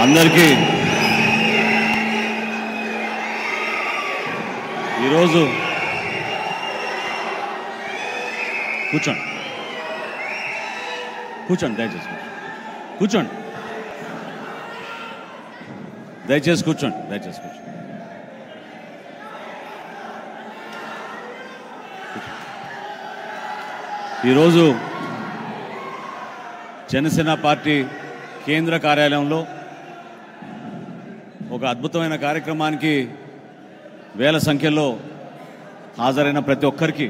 అందరికీ ఈరోజు కూర్చోండి కూర్చోండి దయచేసి కూర్చోండి దయచేసి కూర్చోండి దయచేసి కూర్చోండి ఈరోజు జనసేన పార్టీ కేంద్ర కార్యాలయంలో ఒక అద్భుతమైన కార్యక్రమానికి వేల సంఖ్యలో హాజరైన ప్రతి ఒక్కరికి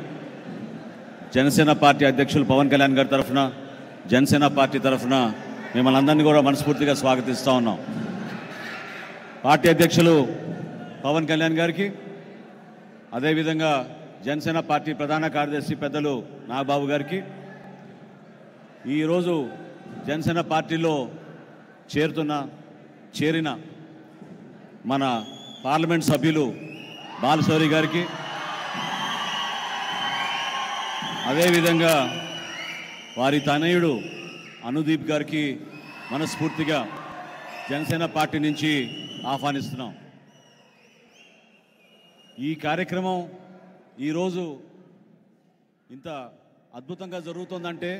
జనసేన పార్టీ అధ్యక్షులు పవన్ కళ్యాణ్ గారి తరఫున జనసేన పార్టీ తరఫున మిమ్మల్ని అందరినీ కూడా మనస్ఫూర్తిగా స్వాగతిస్తూ ఉన్నాం. పార్టీ అధ్యక్షులు పవన్ కళ్యాణ్ గారికి, అదేవిధంగా జనసేన పార్టీ ప్రధాన కార్యదర్శి పెద్దలు నాగబాబు గారికి, ఈరోజు జనసేన పార్టీలో చేరిన మన పార్లమెంట్ సభ్యులు బాలశౌరి గారికి, అదేవిధంగా వారి తనయుడు అనుదీప్ గారికి మనస్ఫూర్తిగా జనసేన పార్టీ నుంచి ఆహ్వానిస్తున్నాం. ఈ కార్యక్రమం ఈరోజు ఇంత అద్భుతంగా జరుగుతుందంటే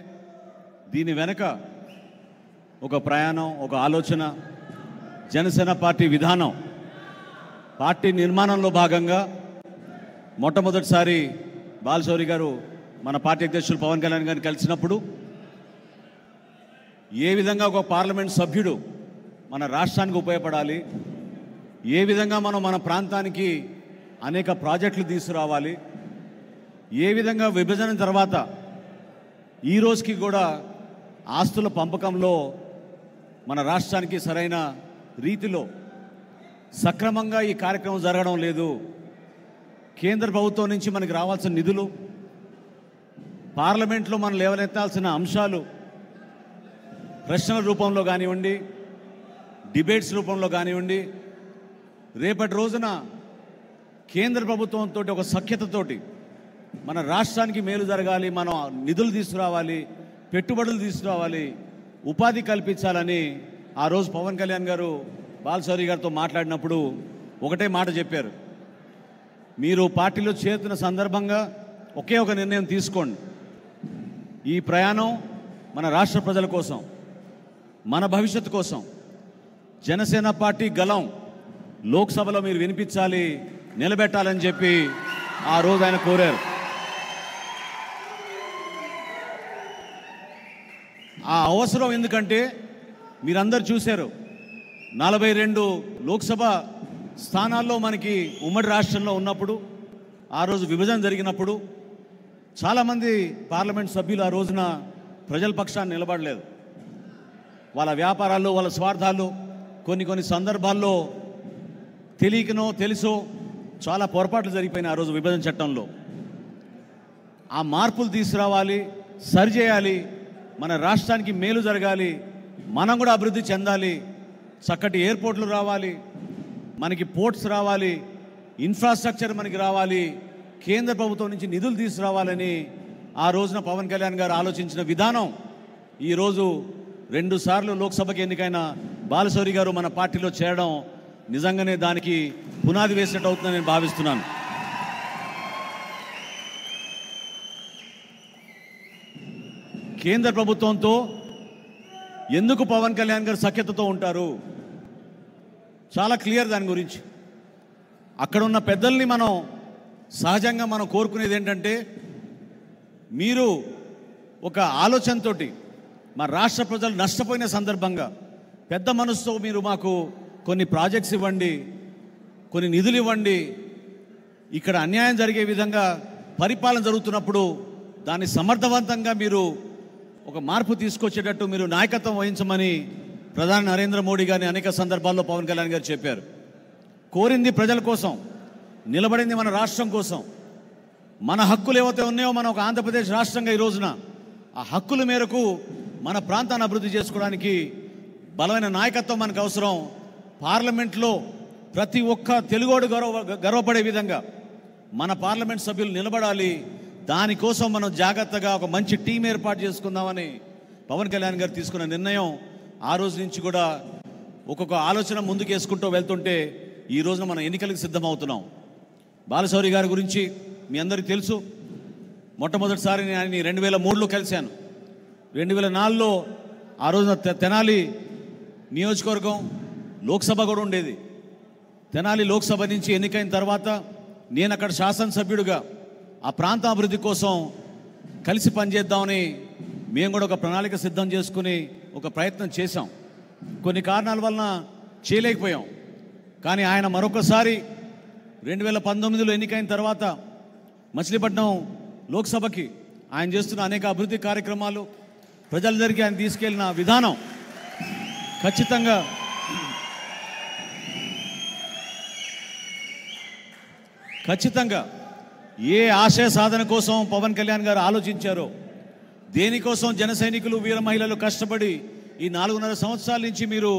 దీని వెనక ఒక ప్రయాణం, ఒక ఆలోచన, జనసేన పార్టీ విధానం. పార్టీ నిర్మాణంలో భాగంగా మొట్టమొదటిసారి బాలశౌరి గారు మన పార్టీ అధ్యక్షులు పవన్ కళ్యాణ్ గారిని కలిసినప్పుడు ఏ విధంగా ఒక పార్లమెంట్ సభ్యుడు మన రాష్ట్రానికి ఉపయోగపడాలి, ఏ విధంగా మనం మన ప్రాంతానికి అనేక ప్రాజెక్టులు తీసుకురావాలి, ఏ విధంగా విభజన తర్వాత ఈ రోజుకి కూడా ఆస్తుల పంపకంలో మన రాష్ట్రానికి సరైన రీతిలో సక్రమంగా ఈ కార్యక్రమం జరగడం లేదు, కేంద్ర ప్రభుత్వం నుంచి మనకి రావాల్సిన నిధులు, పార్లమెంట్లో మనం లేవనెత్తాల్సిన అంశాలు ప్రశ్నల రూపంలో కానివ్వండి, డిబేట్స్ రూపంలో కానివ్వండి, రేపటి రోజున కేంద్ర ప్రభుత్వంతో ఒక సఖ్యతతోటి మన రాష్ట్రానికి మేలు జరగాలి, మనం నిధులు తీసుకురావాలి, పెట్టుబడులు తీసుకురావాలి, ఉపాధి కల్పించాలని ఆ రోజు పవన్ కళ్యాణ్ గారు బాలశౌరి గారితో మాట్లాడినప్పుడు ఒకటే మాట చెప్పారు. మీరు పార్టీలో చేరుతున్న సందర్భంగా ఒకే ఒక నిర్ణయం తీసుకోండి. ఈ ప్రయాణం మన రాష్ట్ర ప్రజల కోసం, మన భవిష్యత్తు కోసం, జనసేన పార్టీ గలం లోక్సభలో మీరు వినిపించాలి, నిలబెట్టాలని చెప్పి ఆ రోజు ఆయన కోరారు. ఆ అవసరం ఎందుకంటే మీరందరూ చూశారు, 42 లోక్సభ స్థానాల్లో మనకి ఉమ్మడి రాష్ట్రంలో ఉన్నప్పుడు, ఆ రోజు విభజన జరిగినప్పుడు చాలామంది పార్లమెంట్ సభ్యులు ఆ రోజున ప్రజల పక్షాన్ని నిలబడలేదు. వాళ్ళ వ్యాపారాలు, వాళ్ళ స్వార్థాలు, కొన్ని సందర్భాల్లో తెలియకనో తెలుసో చాలా పొరపాట్లు జరిగిపోయినాయి. ఆ రోజు విభజన చట్టంలో ఆ మార్పులు తీసుకురావాలి, సరిచేయాలి, మన రాష్ట్రానికి మేలు జరగాలి, మనం కూడా అభివృద్ధి చెందాలి, చక్కటి ఎయిర్పోర్ట్లు రావాలి, మనకి పోర్ట్స్ రావాలి, ఇన్ఫ్రాస్ట్రక్చర్ మనకి రావాలి, కేంద్ర ప్రభుత్వం నుంచి నిధులు తీసుకురావాలని ఆ రోజున పవన్ కళ్యాణ్ గారు ఆలోచించిన విధానం ఈరోజు 2 సార్లు లోక్సభకి ఎన్నికైన బాలశౌరి గారు మన పార్టీలో చేరడం నిజంగానే దానికి పునాది వేసినట్టు అవుతుందని నేను భావిస్తున్నాను. కేంద్ర ప్రభుత్వంతో ఎందుకు పవన్ కళ్యాణ్ గారు సఖ్యతతో ఉంటారు, చాలా క్లియర్ దాని గురించి. అక్కడ ఉన్న పెద్దల్ని మనం సహజంగా మనం కోరుకునేది ఏంటంటే, మీరు ఒక ఆలోచనతోటి మా రాష్ట్ర ప్రజలు నష్టపోయిన సందర్భంగా పెద్ద మనసుతో మీరు మాకు కొన్ని ప్రాజెక్ట్స్ ఇవ్వండి, కొన్ని నిధులు ఇవ్వండి, ఇక్కడ అన్యాయం జరిగే విధంగా పరిపాలన జరుగుతున్నప్పుడు దాన్ని సమర్థవంతంగా మీరు ఒక మార్పు తీసుకొచ్చేటట్టు మీరు నాయకత్వం వహించమని ప్రధాని నరేంద్ర మోడీ గారిని అనేక సందర్భాల్లో పవన్ కళ్యాణ్ గారు చెప్పారు. కోరింది ప్రజల కోసం, నిలబడింది మన రాష్ట్రం కోసం. మన హక్కులు ఏవైతే ఉన్నాయో మనం ఒక ఆంధ్రప్రదేశ్ రాష్ట్రంగా ఈ రోజున ఆ హక్కుల మేరకు మన ప్రాంతాన్ని అభివృద్ధి చేసుకోవడానికి బలమైన నాయకత్వం మనకు అవసరం. పార్లమెంట్లో ప్రతి ఒక్క తెలుగోడు గర్వపడే విధంగా మన పార్లమెంట్ సభ్యులు నిలబడాలి. దానికోసం మనం జాగ్రత్తగా ఒక మంచి టీం ఏర్పాటు చేసుకుందామని పవన్ కళ్యాణ్ గారు తీసుకున్న నిర్ణయం ఆ రోజు నుంచి కూడా ఒక్కొక్క ఆలోచన ముందుకేసుకుంటూ వెళ్తుంటే ఈ రోజున మనం ఎన్నికలకు సిద్ధమవుతున్నాం. బాలశౌరి గారి గురించి మీ అందరికీ తెలుసు. మొట్టమొదటిసారి నేను ఆయన్ని 2003లో కలిశాను. 2004లో ఆ రోజున తెనాలి నియోజకవర్గం లోక్సభ కూడా ఉండేది. తెనాలి లోక్సభ నుంచి ఎన్నికైన తర్వాత నేను అక్కడ శాసనసభ్యుడిగా ఆ ప్రాంత అభివృద్ధి కోసం కలిసి పనిచేద్దామని మేము కూడా ఒక ప్రణాళిక సిద్ధం చేసుకుని ఒక ప్రయత్నం చేశాం. కొన్ని కారణాల వలన చేయలేకపోయాం. కానీ ఆయన మరొకసారి 2019లో ఎన్నికైన తర్వాత మచిలీపట్నం లోక్సభకి ఆయన చేస్తున్న అనేక అభివృద్ధి కార్యక్రమాలు ప్రజల దగ్గరికి ఆయన తీసుకెళ్లిన విధానం ఖచ్చితంగా ఏ ఆశయ సాధన కోసం పవన్ కళ్యాణ్ గారు ఆలోచించారో, దేనికోసం జన సైనికులు వీర మహిళలు కష్టపడి ఈ 4.5 సంవత్సరాల నుంచి మీరు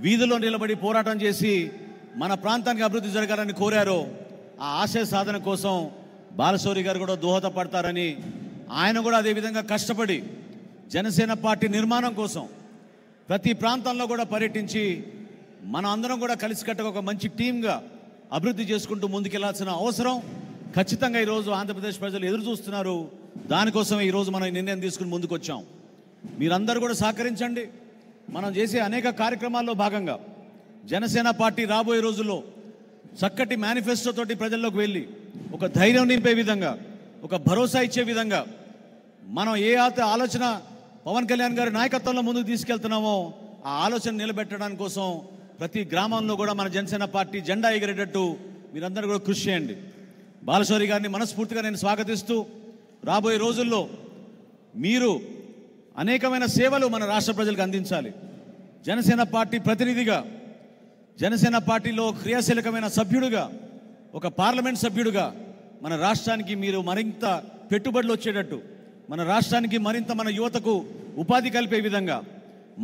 వీధిలో నిలబడి పోరాటం చేసి మన ప్రాంతానికి అభివృద్ధి జరగాలని కోరారో, ఆ ఆశయ సాధన కోసం బాలశౌరి గారు కూడా దోహదపడతారని ఆయన కూడా అదేవిధంగా కష్టపడి జనసేన పార్టీ నిర్మాణం కోసం ప్రతి ప్రాంతంలో కూడా పర్యటించి మన అందరం కూడా కలిసికట్టుగా ఒక మంచి టీమ్గా అభివృద్ధి చేసుకుంటూ ముందుకెళ్లాల్సిన అవసరం ఖచ్చితంగా ఈరోజు ఆంధ్రప్రదేశ్ ప్రజలు ఎదురు చూస్తున్నారు. దానికోసమే ఈరోజు మనం నిర్ణయం తీసుకుని ముందుకు వచ్చాం. మీరందరూ కూడా సహకరించండి. మనం చేసే అనేక కార్యక్రమాల్లో భాగంగా జనసేన పార్టీ రాబోయే రోజుల్లో చక్కటి మేనిఫెస్టో తోటి ప్రజల్లోకి వెళ్ళి ఒక ధైర్యం నింపే విధంగా, ఒక భరోసా ఇచ్చే విధంగా మనం ఏ ఆలోచన పవన్ కళ్యాణ్ గారి నాయకత్వంలో ముందుకు తీసుకెళ్తున్నామో ఆ ఆలోచన నిలబెట్టడానికి కోసం ప్రతి గ్రామంలో కూడా మన జనసేన పార్టీ జెండా ఎగిరేటట్టు మీరందరూ కూడా కృషి చేయండి. బాలశౌరి గారిని మనస్ఫూర్తిగా నేను స్వాగతిస్తూ రాబోయే రోజుల్లో మీరు అనేకమైన సేవలు మన రాష్ట్ర ప్రజలకు అందించాలి. జనసేన పార్టీ ప్రతినిధిగా, జనసేన పార్టీలో క్రియాశీలకమైన సభ్యుడిగా, ఒక పార్లమెంట్ సభ్యుడిగా మన రాష్ట్రానికి మీరు మరింత పెట్టుబడులు వచ్చేటట్టు, మన రాష్ట్రానికి మరింత మన యువతకు ఉపాధి కలిపే విధంగా,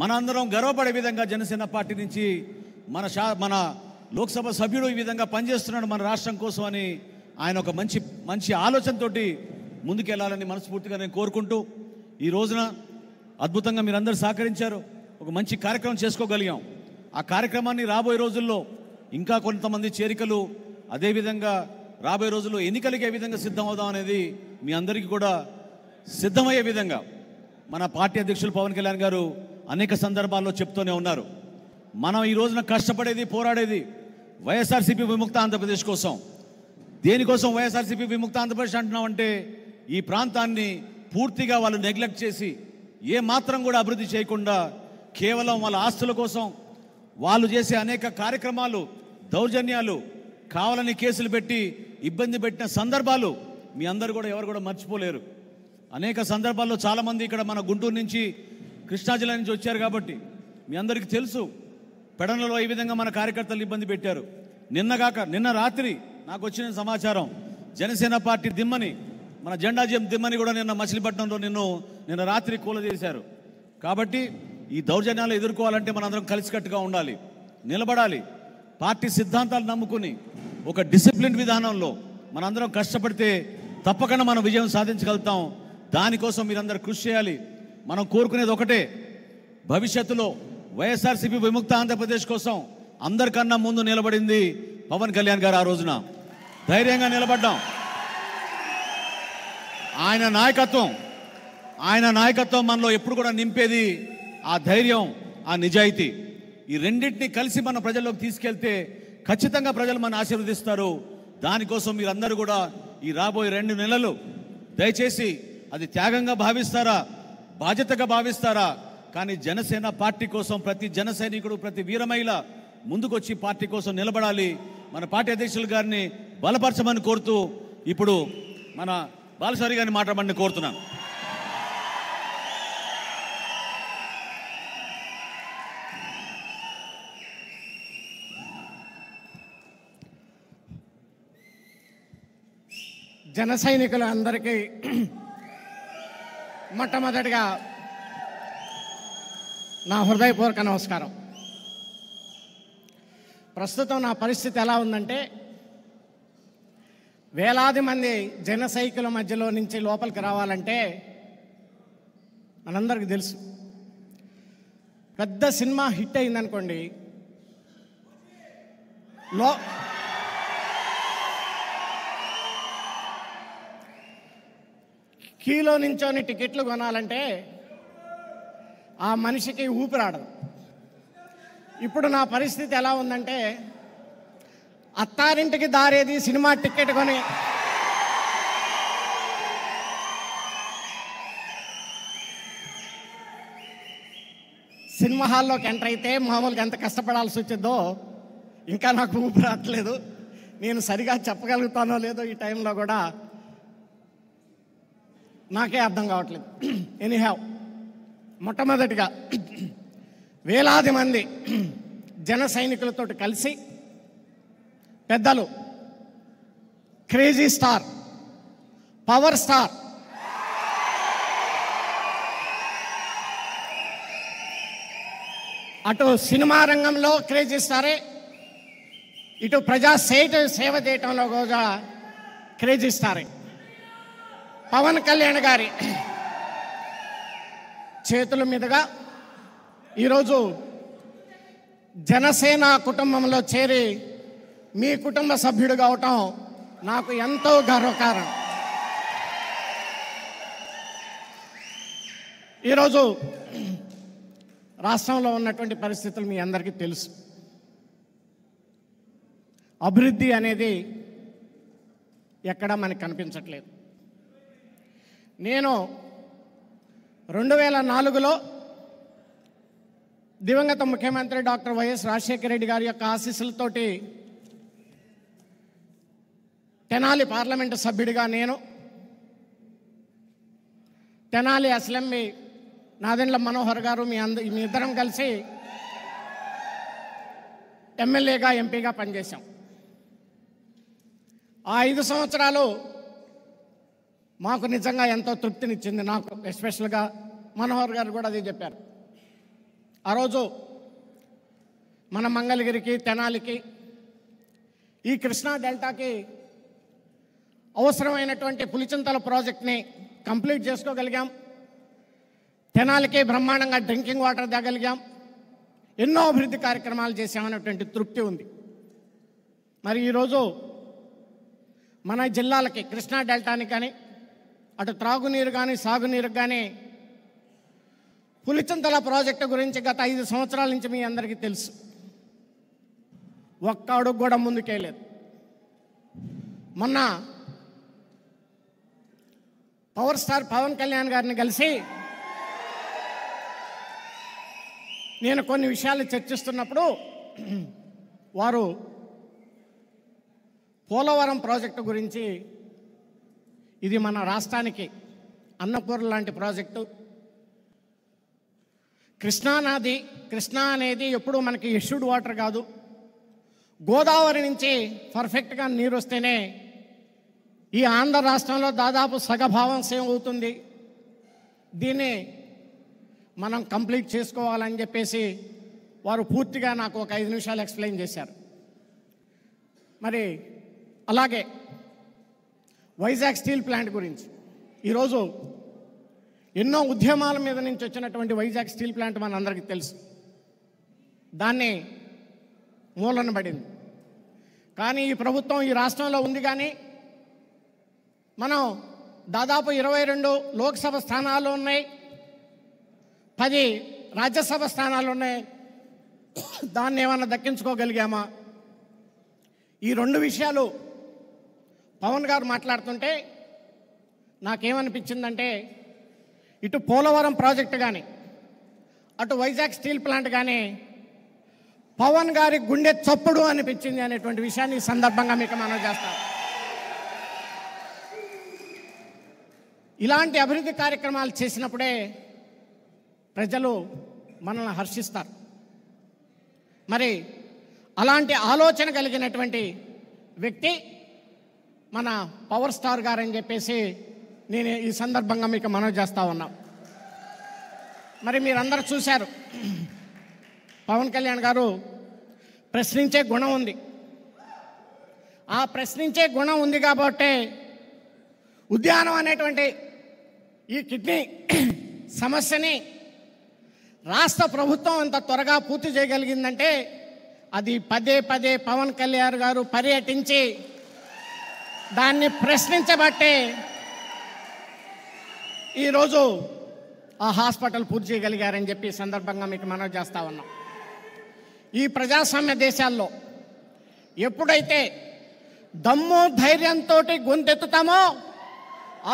మనందరం గర్వపడే విధంగా జనసేన పార్టీ నుంచి మన లోక్సభ సభ్యుడు ఈ విధంగా పనిచేస్తున్నాడు మన రాష్ట్రం కోసం అని ఆయన ఒక మంచి ఆలోచనతోటి ముందుకెళ్లాలని మనస్ఫూర్తిగా నేను కోరుకుంటూ, ఈ రోజున అద్భుతంగా మీరందరూ సహకరించారు. ఒక మంచి కార్యక్రమం చేసుకోగలిగాం. ఆ కార్యక్రమాన్ని రాబోయే రోజుల్లో ఇంకా కొంతమంది చేరికలు, అదేవిధంగా రాబోయే రోజుల్లో ఎన్నికలకి ఏ విధంగా సిద్ధమవుదాం అనేది మీ అందరికీ కూడా సిద్ధమయ్యే విధంగా మన పార్టీ అధ్యక్షులు పవన్ కళ్యాణ్ గారు అనేక సందర్భాల్లో చెప్తూనే ఉన్నారు. మనం ఈ రోజున కష్టపడేది, పోరాడేది వైఎస్ఆర్సీపీ విముక్త ఆంధ్రప్రదేశ్ కోసం. దేనికోసం వైఎస్ఆర్సీపీ విముక్త ఆంధ్రప్రదేశ్ అంటున్నామంటే, ఈ ప్రాంతాన్ని పూర్తిగా వాళ్ళు నెగ్లెక్ట్ చేసి ఏ మాత్రం కూడా అభివృద్ధి చేయకుండా కేవలం వాళ్ళ ఆస్తుల కోసం వాళ్ళు చేసే అనేక కార్యక్రమాలు, దౌర్జన్యాలు, కావాలని కేసులు పెట్టి ఇబ్బంది పెట్టిన సందర్భాలు మీ అందరూ కూడా ఎవరు కూడా మర్చిపోలేరు. అనేక సందర్భాల్లో చాలామంది ఇక్కడ మన గుంటూరు నుంచి, కృష్ణా జిల్లా నుంచి వచ్చారు కాబట్టి మీ అందరికీ తెలుసు. పెడనలో ఈ విధంగా మన కార్యకర్తలు ఇబ్బంది పెట్టారు. నిన్న రాత్రి నాకు వచ్చిన సమాచారం, జనసేన పార్టీ దిమ్మని, మన జెండా దిమ్మని కూడా నిన్న మచిలీపట్నంలో నిన్న రాత్రి కూలదీశారు. కాబట్టి ఈ దౌర్జన్యాలు ఎదుర్కోవాలంటే మనందరం కలిసికట్టుగా ఉండాలి, నిలబడాలి. పార్టీ సిద్ధాంతాలు నమ్ముకుని ఒక డిసిప్లిన్ విధానంలో మనందరం కష్టపడితే తప్పకుండా మనం విజయం సాధించగలుగుతాం. దానికోసం మీరందరూ కృషి చేయాలి. మనం కోరుకునేది ఒకటే, భవిష్యత్తులో వైఎస్ఆర్సీపీ విముక్త ఆంధ్రప్రదేశ్ కోసం అందరికన్నా ముందు నిలబడింది పవన్ కళ్యాణ్ గారు. ఆ రోజున ధైర్యంగా నిలబడ్డాం. ఆయన నాయకత్వం మనలో ఎప్పుడు కూడా నింపేది ఆ ధైర్యం, ఆ నిజాయితీ. ఈ రెండింటినీ కలిసి మన ప్రజల్లోకి తీసుకెళ్తే ఖచ్చితంగా ప్రజలు మన ఆశీర్వదిస్తారు. దానికోసం మీరందరూ కూడా ఈ రాబోయే 2 నెలలు దయచేసి అది త్యాగంగా భావిస్తారా, బాధ్యతగా భావిస్తారా, కానీ జనసేన పార్టీ కోసం ప్రతి జన సైనికుడు, ప్రతి వీరమహిళ ముందుకొచ్చి పార్టీ కోసం నిలబడాలి. మన పార్టీ అధ్యక్షులు గారిని బలపరచమని కోరుతూ ఇప్పుడు మన బాలశౌరి గారిని మాట్లాడమని కోరుతున్నాను. జన సైనికులు అందరికీ మొట్టమొదటిగా నా హృదయపూర్వక నమస్కారం. ప్రస్తుతం నా పరిస్థితి ఎలా ఉందంటే, వేలాది మంది జన సైనికుల మధ్యలో నుంచి లోపలికి రావాలంటే మనందరికీ తెలుసు పెద్ద సినిమా హిట్ అయిందనుకోండి, లో క్యూలో నించొని టికెట్లు కొనాలంటే ఆ మనిషికి ఊపిరాడదు. ఇప్పుడు నా పరిస్థితి ఎలా ఉందంటే, అత్తారింటికి దారేది సినిమా టికెట్ కొని సినిమా హాల్లోకి ఎంటర్ అయితే మామూలుగా ఎంత కష్టపడాల్సి వచ్చిందో ఇంకా నాకు ఊపిరాట్లేదు. నేను సరిగా చెప్పగలుగుతానో లేదో ఈ టైంలో కూడా నాకే అర్థం కావట్లేదు. ఎనీహౌ, మొట్టమొదటిగా వేలాది మంది జన సైనికులతో కలిసి పెద్దలు, క్రేజీ స్టార్, పవర్ స్టార్, అటు సినిమా రంగంలో క్రేజీ స్టారే, ఇటు ప్రజా సేవ చేయటంలో కూడా క్రేజీ స్టారే పవన్ కళ్యాణ్ గారి చేతుల మీదుగా ఈరోజు జనసేన కుటుంబంలో చేరి మీ కుటుంబ సభ్యుడు కావటం నాకు ఎంతో గర్వకారణం. ఈరోజు రాష్ట్రంలో ఉన్నటువంటి పరిస్థితులు మీ అందరికీ తెలుసు. అభివృద్ధి అనేది ఎక్కడా మనకు కనిపించట్లేదు. నేను 2004లో దివంగత ముఖ్యమంత్రి డాక్టర్ వైఎస్ రాజశేఖర రెడ్డి గారి యొక్క ఆశీస్సులతోటి తెనాలి పార్లమెంటు సభ్యుడిగా నేను, తెనాలి అసెంబ్లీ నాదెండ్ల మనోహర్ గారు మీ ఇద్దరం కలిసి ఎమ్మెల్యేగా, ఎంపీగా పనిచేశాం. ఆ 5 సంవత్సరాలు మాకు నిజంగా ఎంతో తృప్తినిచ్చింది. నాకు ఎస్పెషల్గా మనోహర్ గారు కూడా అదే చెప్పారు. ఆ రోజు మన మంగళగిరికి, తెనాలికి, ఈ కృష్ణా డెల్టాకి అవసరమైనటువంటి పులిచింతల ప్రాజెక్ట్ని కంప్లీట్ చేసుకోగలిగాం. తెనాలికి బ్రహ్మాండంగా డ్రింకింగ్ వాటర్ తేగలిగాం. ఎన్నో అభివృద్ధి కార్యక్రమాలు చేశామనేటువంటి తృప్తి ఉంది. మరి ఈరోజు మన జిల్లాలకి, కృష్ణా డెల్టానికి కానీ, అటు త్రాగునీరు కానీ, సాగునీరు కానీ పులిచింతల ప్రాజెక్టు గురించి గత 5 సంవత్సరాల నుంచి మీ అందరికీ తెలుసు. ఒక్క అడుగు కూడా ముందుకేయలేదు. మొన్న పవర్ స్టార్ పవన్ కళ్యాణ్ గారిని కలిసి నేను కొన్ని విషయాలు చర్చిస్తున్నప్పుడు వారు పోలవరం ప్రాజెక్టు గురించి, ఇది మన రాష్ట్రానికి అన్నపూర్ణ లాంటి ప్రాజెక్టు, కృష్ణానది, కృష్ణా అనేది ఎప్పుడు మనకి ఇష్యూడ్ వాటర్ కాదు, గోదావరి నుంచి పర్ఫెక్ట్గా నీరు వస్తేనే ఈ ఆంధ్ర రాష్ట్రంలో దాదాపు సగభావం సేవ్ అవుతుంది, దీన్ని మనం కంప్లీట్ చేసుకోవాలని చెప్పేసి వారు పూర్తిగా నాకు ఒక 5 నిమిషాలు ఎక్స్ప్లెయిన్ చేశారు. మరి అలాగే వైజాగ్ స్టీల్ ప్లాంట్ గురించి, ఈరోజు ఎన్నో ఉద్యమాల మీద నుంచి వచ్చినటువంటి వైజాగ్ స్టీల్ ప్లాంట్ మన అందరికీ తెలుసు. దాన్ని మూలన పడింది. కానీ ఈ ప్రభుత్వం ఈ రాష్ట్రంలో ఉంది. కానీ మనం దాదాపు 22 లోక్సభ స్థానాలు ఉన్నాయి, 10 రాజ్యసభ స్థానాలు ఉన్నాయి. దాన్ని ఏమన్నా దక్కించుకోగలిగామా? ఈ 2 విషయాలు పవన్ గారు మాట్లాడుతుంటే నాకేమనిపించిందంటే, ఇటు పోలవరం ప్రాజెక్టు కానీ, అటు వైజాగ్ స్టీల్ ప్లాంట్ కానీ పవన్ గారి గుండె చప్పుడు అనిపించింది అనేటువంటి విషయాన్ని ఈ సందర్భంగా మీకు మనం చేస్తాం. ఇలాంటి అభివృద్ధి కార్యక్రమాలు చేసినప్పుడే ప్రజలు మనల్ని హర్షిస్తారు. మరి అలాంటి ఆలోచన కలిగినటువంటి వ్యక్తి మన పవర్ స్టార్ గారని చెప్పేసి నేను ఈ సందర్భంగా మీకు మనవి చేస్తూ ఉన్నాం. మరి మీరందరూ చూశారు, పవన్ కళ్యాణ్ గారు ప్రశ్నించే గుణం ఉంది. ఆ ప్రశ్నించే గుణం ఉంది కాబట్టి ఉద్యానం అనేటువంటి ఈ కిడ్నీ సమస్యని రాష్ట్ర ప్రభుత్వం అంత త్వరగా పూర్తి చేయగలిగిందంటే అది పదే పదే పవన్ కళ్యాణ్ గారు పర్యటించి దాన్ని ప్రశ్నించబట్టే ఈరోజు ఆ హాస్పిటల్ పూర్తి చేయగలిగారని చెప్పి సందర్భంగా మీకు మనవి చేస్తా ఉన్నాం. ఈ ప్రజాస్వామ్య దేశాల్లో ఎప్పుడైతే దమ్ము ధైర్యంతో గొంతెత్తుతామో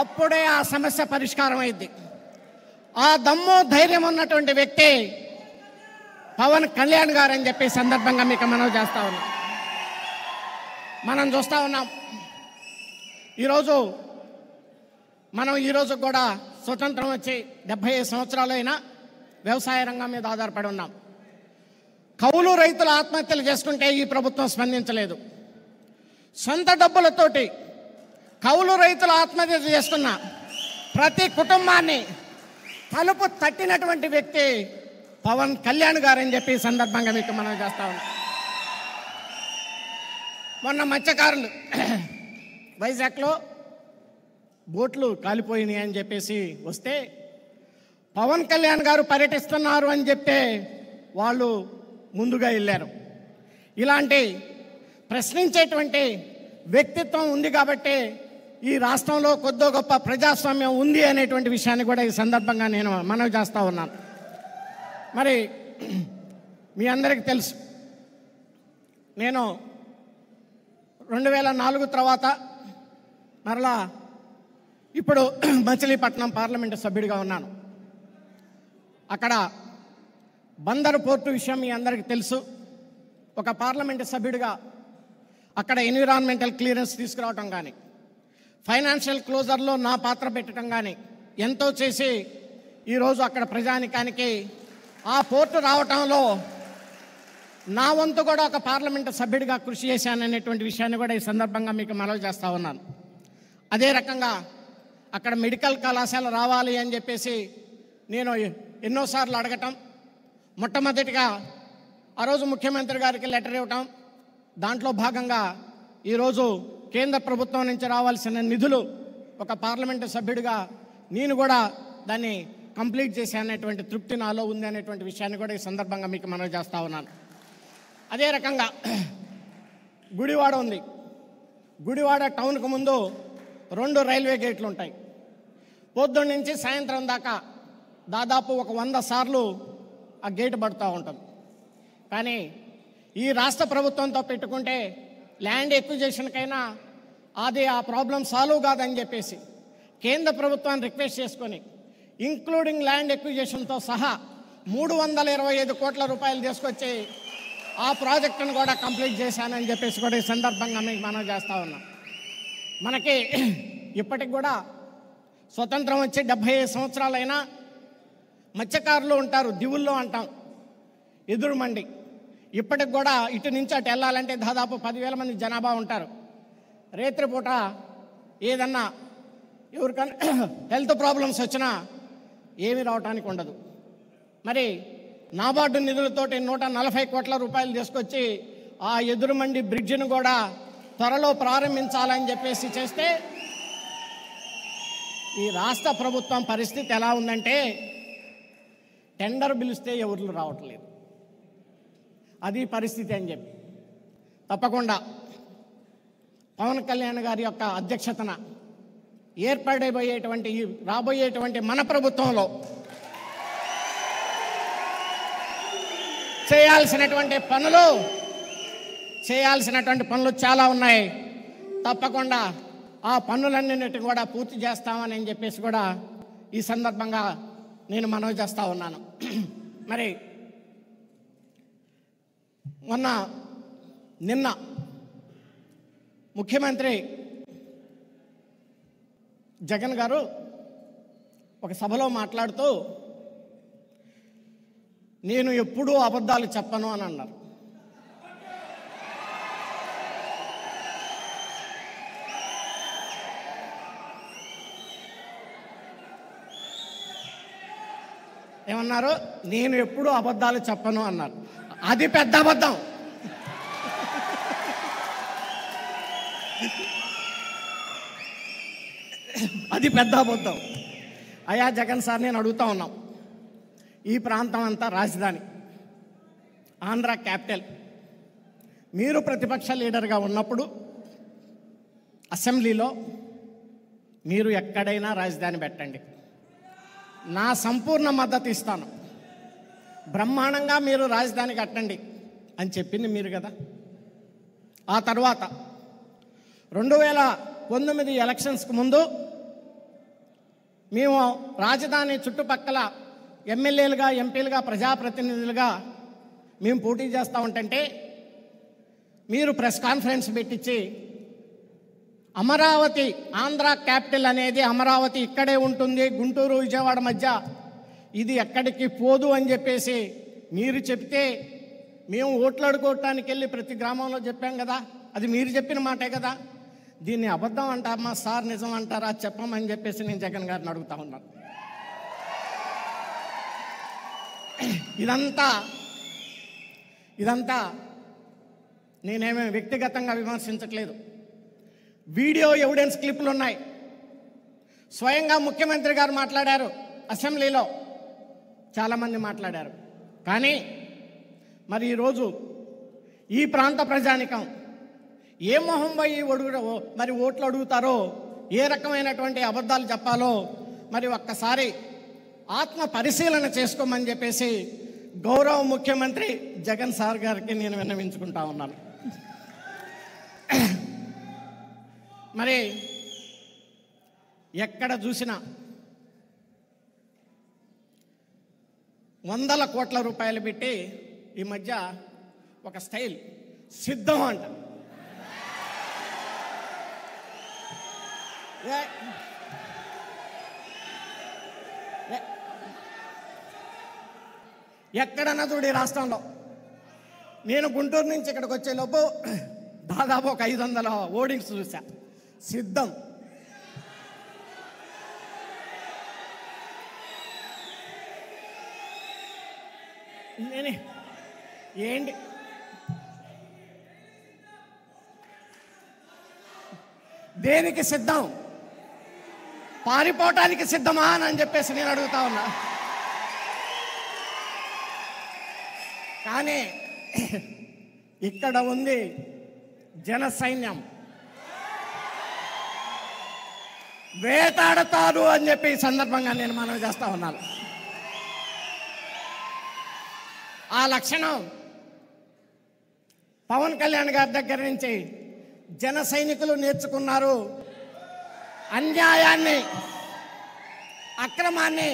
అప్పుడే ఆ సమస్య పరిష్కారం అయింది. ఆ దమ్ము ధైర్యం ఉన్నటువంటి వ్యక్తి పవన్ కళ్యాణ్ గారు అని చెప్పి సందర్భంగా మీకు మనవి చేస్తా ఉన్నాం. మనం చూస్తూ ఉన్నాం ఈరోజు కూడా స్వతంత్రం వచ్చి 75 సంవత్సరాలు అయినా వ్యవసాయ రంగం మీద ఆధారపడి ఉన్నాం. కౌలు రైతులు ఆత్మహత్యలు చేసుకుంటే ఈ ప్రభుత్వం స్పందించలేదు. సొంత డబ్బులతోటి కౌలు రైతులు ఆత్మహత్య చేసుకున్న ప్రతి కుటుంబాన్ని తలుపు తట్టినటువంటి వ్యక్తి పవన్ కళ్యాణ్ గారు అని చెప్పి సందర్భంగా మీకు మనం చేస్తా ఉన్నాం. మొన్న మత్స్యకారులు వైజాగ్లో బోట్లు కాలిపోయినాయి అని చెప్పేసి వస్తే పవన్ కళ్యాణ్ గారు పర్యటిస్తున్నారు అని చెప్పే వాళ్ళు ముందుగా వెళ్ళారు. ఇలాంటి ప్రశ్నించేటువంటి వ్యక్తిత్వం ఉంది కాబట్టి ఈ రాష్ట్రంలో కొద్దో గొప్ప ప్రజాస్వామ్యం ఉంది అనేటువంటి విషయాన్ని కూడా ఈ సందర్భంగా నేను మనవి చేస్తూ ఉన్నాను. మరి మీ అందరికీ తెలుసు, నేను 2004 తర్వాత మరలా ఇప్పుడు మచిలీపట్నం పార్లమెంటు సభ్యుడిగా ఉన్నాను. అక్కడ బందరు పోర్టు విషయం మీ అందరికీ తెలుసు. ఒక పార్లమెంటు సభ్యుడిగా అక్కడ ఎన్విరాన్మెంటల్ క్లియరెన్స్ తీసుకురావటం కానీ, ఫైనాన్షియల్ క్లోజర్లో నా పాత్ర పెట్టడం కానీ ఎంతో చేసి ఈరోజు అక్కడ ప్రజానికానికి ఆ పోర్టు రావటంలో నా వంతు కూడా ఒక పార్లమెంటు సభ్యుడిగా కృషి చేశాననేటువంటి విషయాన్ని కూడా ఈ సందర్భంగా మీకు మనవి చేస్తూ ఉన్నాను. అదే రకంగా అక్కడ మెడికల్ కళాశాల రావాలి అని చెప్పేసి నేను ఎన్నోసార్లు అడగటం, మొట్టమొదటిగా ఆ రోజు ముఖ్యమంత్రి గారికి లెటర్ ఇవ్వటం, దాంట్లో భాగంగా ఈరోజు కేంద్ర ప్రభుత్వం నుంచి రావాల్సిన నిధులు ఒక పార్లమెంటు సభ్యుడిగా నేను కూడా దాన్ని కంప్లీట్ చేశాననేటువంటి తృప్తి నాలో ఉంది అనేటువంటి విషయాన్ని కూడా ఈ సందర్భంగా మీకు మనవి చేస్తూ ఉన్నాను. అదే రకంగా గుడివాడ ఉంది. గుడివాడ టౌన్కు ముందు 2 రైల్వే గేట్లు ఉంటాయి. పొద్దున్న నుంచి సాయంత్రం దాకా దాదాపు ఒక 100 సార్లు ఆ గేటు పడుతూ ఉంటుంది. కానీ ఈ రాష్ట్ర ప్రభుత్వంతో పెట్టుకుంటే ల్యాండ్ ఎక్విజిషన్కైనా అది ఆ ప్రాబ్లం సాల్వ్ కాదని చెప్పేసి కేంద్ర ప్రభుత్వాన్ని రిక్వెస్ట్ చేసుకొని ఇంక్లూడింగ్ ల్యాండ్ ఎక్విజిషన్తో సహా 325 కోట్ల రూపాయలు తీసుకొచ్చి ఆ ప్రాజెక్టును కూడా కంప్లీట్ చేశానని చెప్పేసి కూడా ఈ సందర్భంగా మీకు మనం చేస్తూ ఉన్నాం. మనకి ఇప్పటికి కూడా స్వతంత్రం వచ్చి 75 సంవత్సరాలైనా మత్స్యకారులు ఉంటారు, దివుల్లో అంటాం, ఎదురు మండి. ఇప్పటికి కూడా ఇటు నుంచి అటు వెళ్ళాలంటే దాదాపు 10,000 మంది జనాభా ఉంటారు. రేత్రిపూట ఏదన్నా ఎవరికన్నా హెల్త్ ప్రాబ్లమ్స్ వచ్చినా ఏమీ రావటానికి ఉండదు. మరి నాబార్డు నిధులతోటి 140 కోట్ల రూపాయలు తీసుకొచ్చి ఆ ఎదురుమండి బ్రిడ్జిను కూడా త్వరలో ప్రారంభించాలని చెప్పేసి చేస్తే ఈ రాష్ట్ర ప్రభుత్వం పరిస్థితి ఎలా ఉందంటే టెండర్ పిలిస్తే ఎవరు రావట్లేదు, అది పరిస్థితి అని చెప్పి తప్పకుండా పవన్ కళ్యాణ్ గారి యొక్క అధ్యక్షతన ఏర్పడబోయేటువంటి రాబోయేటువంటి మన ప్రభుత్వంలో చేయాల్సినటువంటి పనులు చాలా ఉన్నాయి. తప్పకుండా ఆ పనులన్నింటినీ కూడా పూర్తి చేస్తామని చెప్పేసి కూడా ఈ సందర్భంగా నేను మనవి చేస్తూ ఉన్నాను. మరి నిన్న ముఖ్యమంత్రి జగన్ గారు ఒక సభలో మాట్లాడుతూ నేను ఎప్పుడూ అబద్ధాలు చెప్పను అని అన్నారు. ఏమన్నారు? నేను ఎప్పుడూ అబద్ధాలు చెప్పను అన్నారు. అది పెద్ద అబద్ధం. అది పెద్ద అబద్ధం. అయ్యా జగన్ సార్, నేను అడుగుతా ఉన్నాం, ఈ ప్రాంతం అంతా రాజధాని, ఆంధ్ర క్యాపిటల్. మీరు ప్రతిపక్ష లీడర్గా ఉన్నప్పుడు అసెంబ్లీలో మీరు ఎక్కడైనా రాజధాని పెట్టండి, నా సంపూర్ణ మద్దతు ఇస్తాను, బ్రహ్మాండంగా మీరు రాజధాని కట్టండి అని చెప్పింది మీరు కదా. ఆ తర్వాత 2019 ఎలక్షన్స్కి ముందు మేము రాజధాని చుట్టుపక్కల ఎమ్మెల్యేలుగా, ఎంపీలుగా, ప్రజాప్రతినిధులుగా మేము పోటీ చేస్తూ ఉంటుంటే మీరు ప్రెస్ కాన్ఫరెన్స్ పెట్టించి అమరావతి, ఆంధ్ర క్యాపిటల్ అనేది అమరావతి ఇక్కడే ఉంటుంది, గుంటూరు విజయవాడ మధ్య, ఇది ఎక్కడికి పోదు అని చెప్పేసి మీరు చెప్తే మేము ఓట్లు అడుకోవటానికి వెళ్ళి ప్రతి గ్రామంలో చెప్పాం కదా. అది మీరు చెప్పిన మాటే కదా. దీన్ని అబద్ధం అంటారమ్మా సార్, నిజం అంటారా చెప్పమని చెప్పేసి నేను జగన్ గారిని అడుగుతా ఉన్నాను. ఇదంతా నేనేమీ వ్యక్తిగతంగా విమర్శించట్లేదు. వీడియో ఎవిడెన్స్ క్లిప్లు ఉన్నాయి. స్వయంగా ముఖ్యమంత్రి గారు మాట్లాడారు, అసెంబ్లీలో చాలామంది మాట్లాడారు. కానీ మరి ఈరోజు ఈ ప్రాంత ప్రజానికం ఏ మొహం పోయి మరి ఓట్లు అడుగుతారో, ఏ రకమైనటువంటి అబద్ధాలు చెప్పాలో మరి ఒక్కసారి ఆత్మ పరిశీలన చేసుకోమని చెప్పేసి గౌరవ ముఖ్యమంత్రి జగన్ సార్ గారికి నేను విన్నవించుకుంటా ఉన్నాను. మరి ఎక్కడ చూసినా 100 కోట్ల రూపాయలు పెట్టి ఈ మధ్య ఒక స్టైల్ సిద్ధం అంట. ఎక్కడన్నా చూడు ఈ రాష్ట్రంలో. నేను గుంటూరు నుంచి ఇక్కడికి వచ్చేలోపు దాదాపు ఒక 500 హోర్డింగ్స్ చూసా. సిద్ధం. ఏంటి దేనికి సిద్ధం? పారిపోవటానికి సిద్ధమా అని చెప్పేసి నేను అడుగుతా ఉన్నా. కానీ ఇక్కడ ఉంది జన సైన్యం, వేటాడతారు అని చెప్పి ఈ సందర్భంగా నేను మనవి చేస్తా ఉన్నాను. ఆ లక్షణం పవన్ కళ్యాణ్ గారి దగ్గర నుంచి జన సైనికులు నేర్చుకున్నారు. అన్యాయాన్ని, అక్రమాన్ని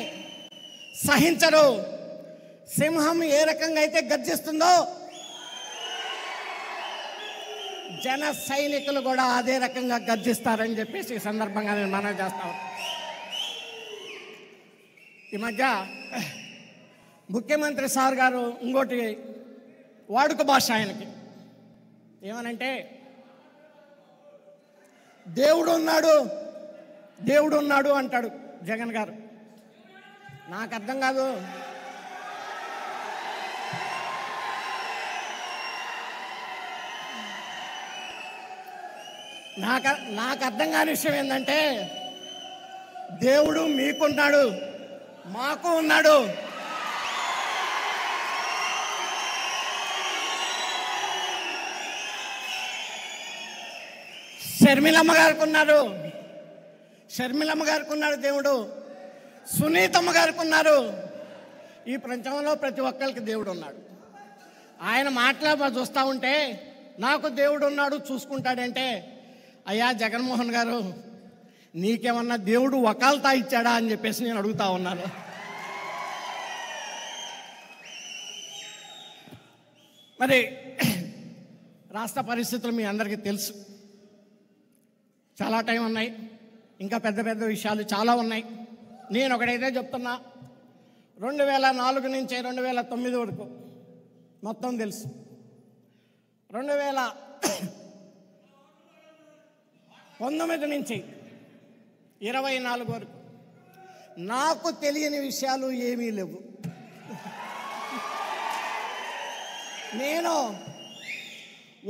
సహించరు. సింహం ఏ రకంగా అయితే గర్జిస్తుందో జన సైనికులు కూడా అదే రకంగా గర్జిస్తారని చెప్పేసి ఈ సందర్భంగా నేను మనవి చేస్తాను. ఈ మధ్య ముఖ్యమంత్రి సార్ గారు ఇంకోటి వాడుక భాష ఆయనకి ఏమనంటే, దేవుడు ఉన్నాడు, దేవుడు ఉన్నాడు అంటాడు జగన్ గారు. నాకు అర్థం కాదు. నాకు అర్థం కాని విషయం ఏంటంటే, దేవుడు మీకున్నాడు, మాకు ఉన్నాడు. షర్మిలమ్మ గారికి ఉన్నారు, షర్మిలమ్మ గారికి ఉన్నాడు దేవుడు, సునీతమ్మ గారికి ఉన్నారు. ఈ ప్రపంచంలో ప్రతి ఒక్కరికి దేవుడు ఉన్నాడు. ఆయన మాట్లాడ చూస్తూ ఉంటే నాకు దేవుడు ఉన్నాడు చూసుకుంటాడంటే, అయ్యా జగన్మోహన్ గారు నీకేమన్నా దేవుడు వకాల్తా ఇచ్చాడా అని చెప్పేసి నేను అడుగుతా ఉన్నాను. మరి రాష్ట్ర పరిస్థితులు మీ అందరికీ తెలుసు. చాలా టైం ఉన్నాయి, ఇంకా పెద్ద పెద్ద విషయాలు చాలా ఉన్నాయి. నేను ఒకటైతే చెప్తున్నా, 2004 నుంచి 2009 వరకు మొత్తం తెలుసు. 2019 నుంచి 24 వరకు నాకు తెలియని విషయాలు ఏమీ లేవు. నేను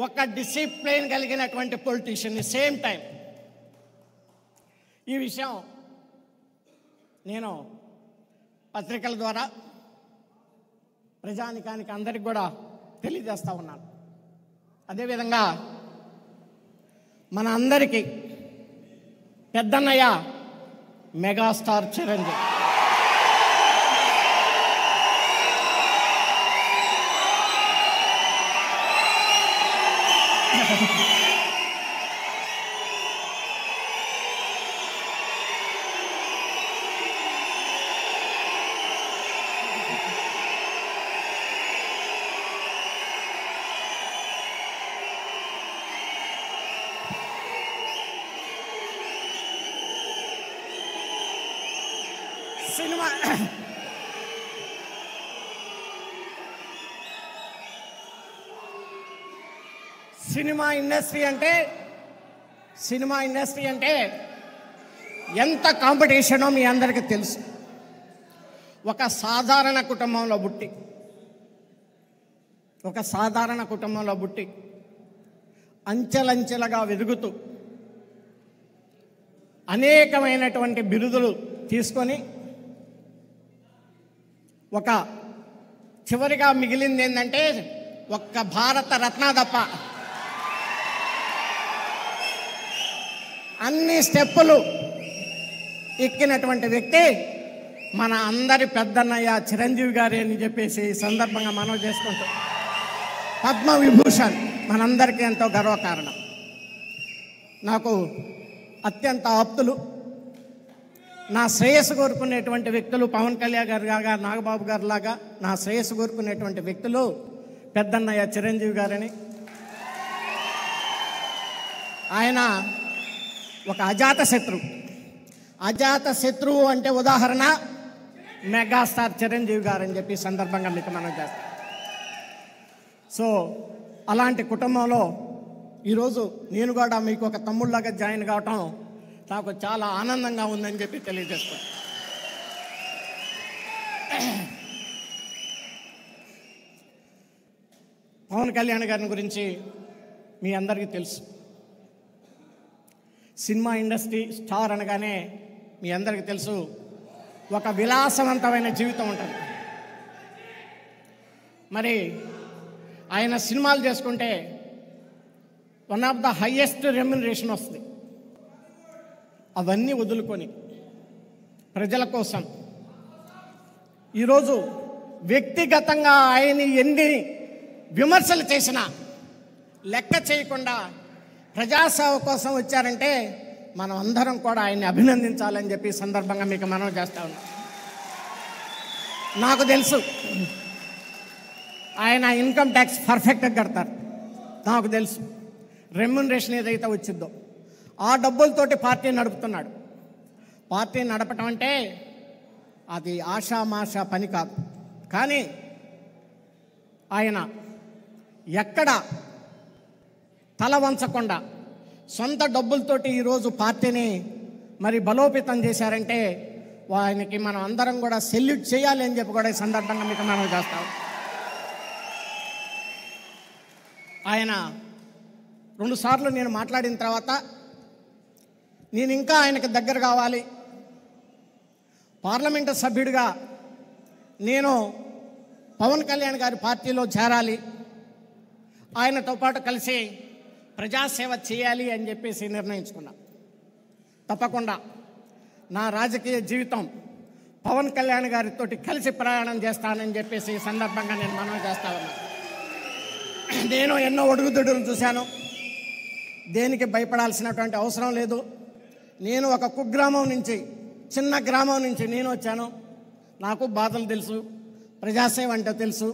ఒక డిసిప్లిన్ కలిగినటువంటి పొలిటీషియన్ని. సేమ్ టైం ఈ విషయం నేను పత్రికల ద్వారా ప్రజానికానికి అందరికి కూడా తెలియజేస్తూ ఉన్నాను. అదేవిధంగా మన అందరికీ పెద్దన్నయ్య మెగాస్టార్ చిరంజీవి. సినిమా ఇండస్ట్రీ అంటే ఎంత కాంపిటీషనో మీ అందరికీ తెలుసు. ఒక సాధారణ కుటుంబంలో పుట్టి అంచెలంచెలుగా వెలుగుతూ అనేకమైనటువంటి బిరుదులు తీసుకొని ఒక చివరిగా మిగిలింది ఏంటంటే ఒక్క భారత రత్న తప్ప అన్ని స్టెప్పులు ఎక్కినటువంటి వ్యక్తి మన అందరి పెద్దన్నయ్య చిరంజీవి గారి అని చెప్పేసి ఈ సందర్భంగా మనం చేసుకుంటాం. పద్మవిభూషణ్ మనందరికీ ఎంతో గర్వకారణం. నాకు అత్యంత ఆప్తులు, నా శ్రేయస్సు కోరుకునేటువంటి వ్యక్తులు పవన్ కళ్యాణ్ గారు లాగా, నాగబాబు గారు లాగా నా శ్రేయస్సు కోరుకునేటువంటి వ్యక్తులు పెద్దన్నయ్య చిరంజీవి గారని. ఆయన ఒక అజాత శత్రువు అంటే ఉదాహరణ మెగాస్టార్ చిరంజీవి గారు అని చెప్పి సందర్భంగా మీకు మనం చేస్తాం. సో అలాంటి కుటుంబంలో ఈరోజు నేను కూడా మీకు ఒక తమ్ముళ్ళలాగా జాయిన్ కావటం నాకు చాలా ఆనందంగా ఉందని చెప్పి తెలియజేస్తాను. పవన్ కళ్యాణ్ గారిని గురించి మీ అందరికీ తెలుసు. సినిమా ఇండస్ట్రీ స్టార్ అనగానే మీ అందరికీ తెలుసు ఒక విలాసవంతమైన జీవితం ఉంటుంది. మరి ఆయన సినిమాలు చేసుకుంటే one of the highest remuneration వస్తుంది. అవన్నీ వదులుకొని ప్రజల కోసం ఈరోజు వ్యక్తిగతంగా ఆయన ఎన్ని విమర్శలు చేసినా లెక్క చేయకుండా ప్రజాసేవ కోసం వచ్చారంటే మనం అందరం కూడా ఆయన్ని అభినందించాలని చెప్పి సందర్భంగా మీకు మనవి చేస్తా ఉన్నాం. నాకు తెలుసు ఆయన ఇన్కమ్ ట్యాక్స్ పర్ఫెక్ట్గా కడతారు. నాకు తెలుసు రెమ్యునరేషన్ ఏదైతే వచ్చిందో ఆ డబ్బులతోటి పార్టీ నడుపుతున్నాడు. పార్టీ నడపటం అంటే అది ఆషామాషా పని కాదు. కానీ ఆయన ఎక్కడ తల వంచకుండా సొంత డబ్బులతోటి ఈరోజు పార్టీని మరి బలోపేతం చేశారంటే ఆయనకి మనం అందరం కూడా సెల్యూట్ చేయాలి అని చెప్పి కూడా ఈ సందర్భంగా మీకు మనం చేస్తాం. ఆయన 2 సార్లు నేను మాట్లాడిన తర్వాత నేను ఇంకా ఆయనకు దగ్గర కావాలి, పార్లమెంటు సభ్యుడిగా నేను పవన్ కళ్యాణ్ గారి పార్టీలో చేరాలి, ఆయనతో పాటు కలిసి ప్రజాసేవ చేయాలి అని చెప్పేసి నిర్ణయించుకున్నా. తప్పకుండా నా రాజకీయ జీవితం పవన్ కళ్యాణ్ గారితో కలిసి ప్రయాణం చేస్తానని చెప్పేసి ఈ సందర్భంగా నేను మనవి చేస్తా ఉన్నా. నేను ఎన్నో ఒడుగుదొడులు చూశాను. దేనికి భయపడాల్సినటువంటి అవసరం లేదు. నేను ఒక కుగ్రామం నుంచి, చిన్న గ్రామం నుంచి నేను వచ్చాను. నాకు బాధలు తెలుసు, ప్రజాసేవ అంటే తెలుసు.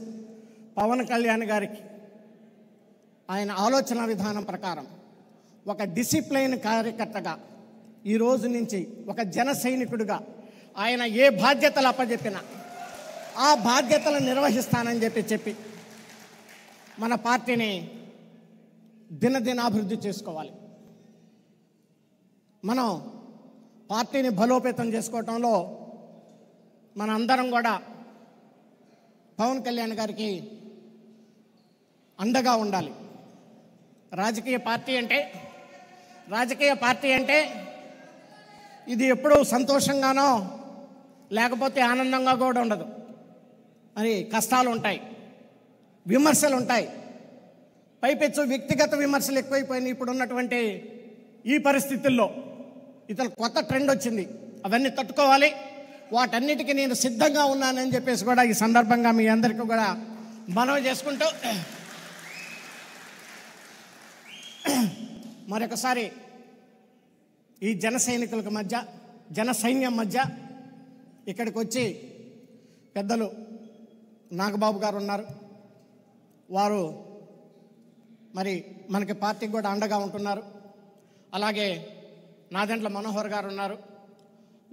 పవన్ కళ్యాణ్ గారికి ఆయన ఆలోచన విధానం ప్రకారం ఒక డిసిప్లైన్ కార్యకర్తగా ఈ రోజు నుంచి ఒక జన సైనికుడిగా ఆయన ఏ బాధ్యతలు అప్పచెప్పినా ఆ బాధ్యతలు నిర్వహిస్తానని చెప్పి మన పార్టీని దినదినాభివృద్ధి చేసుకోవాలి. మనం పార్టీని బలోపేతం చేసుకోవటంలో మన అందరం కూడా పవన్ కళ్యాణ్ గారికి అండగా ఉండాలి. రాజకీయ పార్టీ అంటే ఇది ఎప్పుడూ సంతోషంగానో లేకపోతే ఆనందంగా కూడా ఉండదు. మరి కష్టాలు ఉంటాయి, విమర్శలు ఉంటాయి, పైపెచ్చు వ్యక్తిగత విమర్శలు ఎక్కువైపోయినాయి. ఇప్పుడు ఉన్నటువంటి ఈ పరిస్థితుల్లో ఇతను కొత్త ట్రెండ్ వచ్చింది, అవన్నీ తట్టుకోవాలి, వాటన్నిటికీ నేను సిద్ధంగా ఉన్నానని చెప్పేసి కూడా ఈ సందర్భంగా మీ అందరికీ కూడా మనవి చేసుకుంటూ మరొకసారి ఈ జన సైనికులకు మధ్య, జన సైన్యం మధ్య ఇక్కడికి వచ్చి పెద్దలు నాగబాబు గారు ఉన్నారు, వారు మరి మనకి పార్టీకి కూడా అండగా ఉంటున్నారు. అలాగే నాదెండ్ల మనోహర్ గారు ఉన్నారు,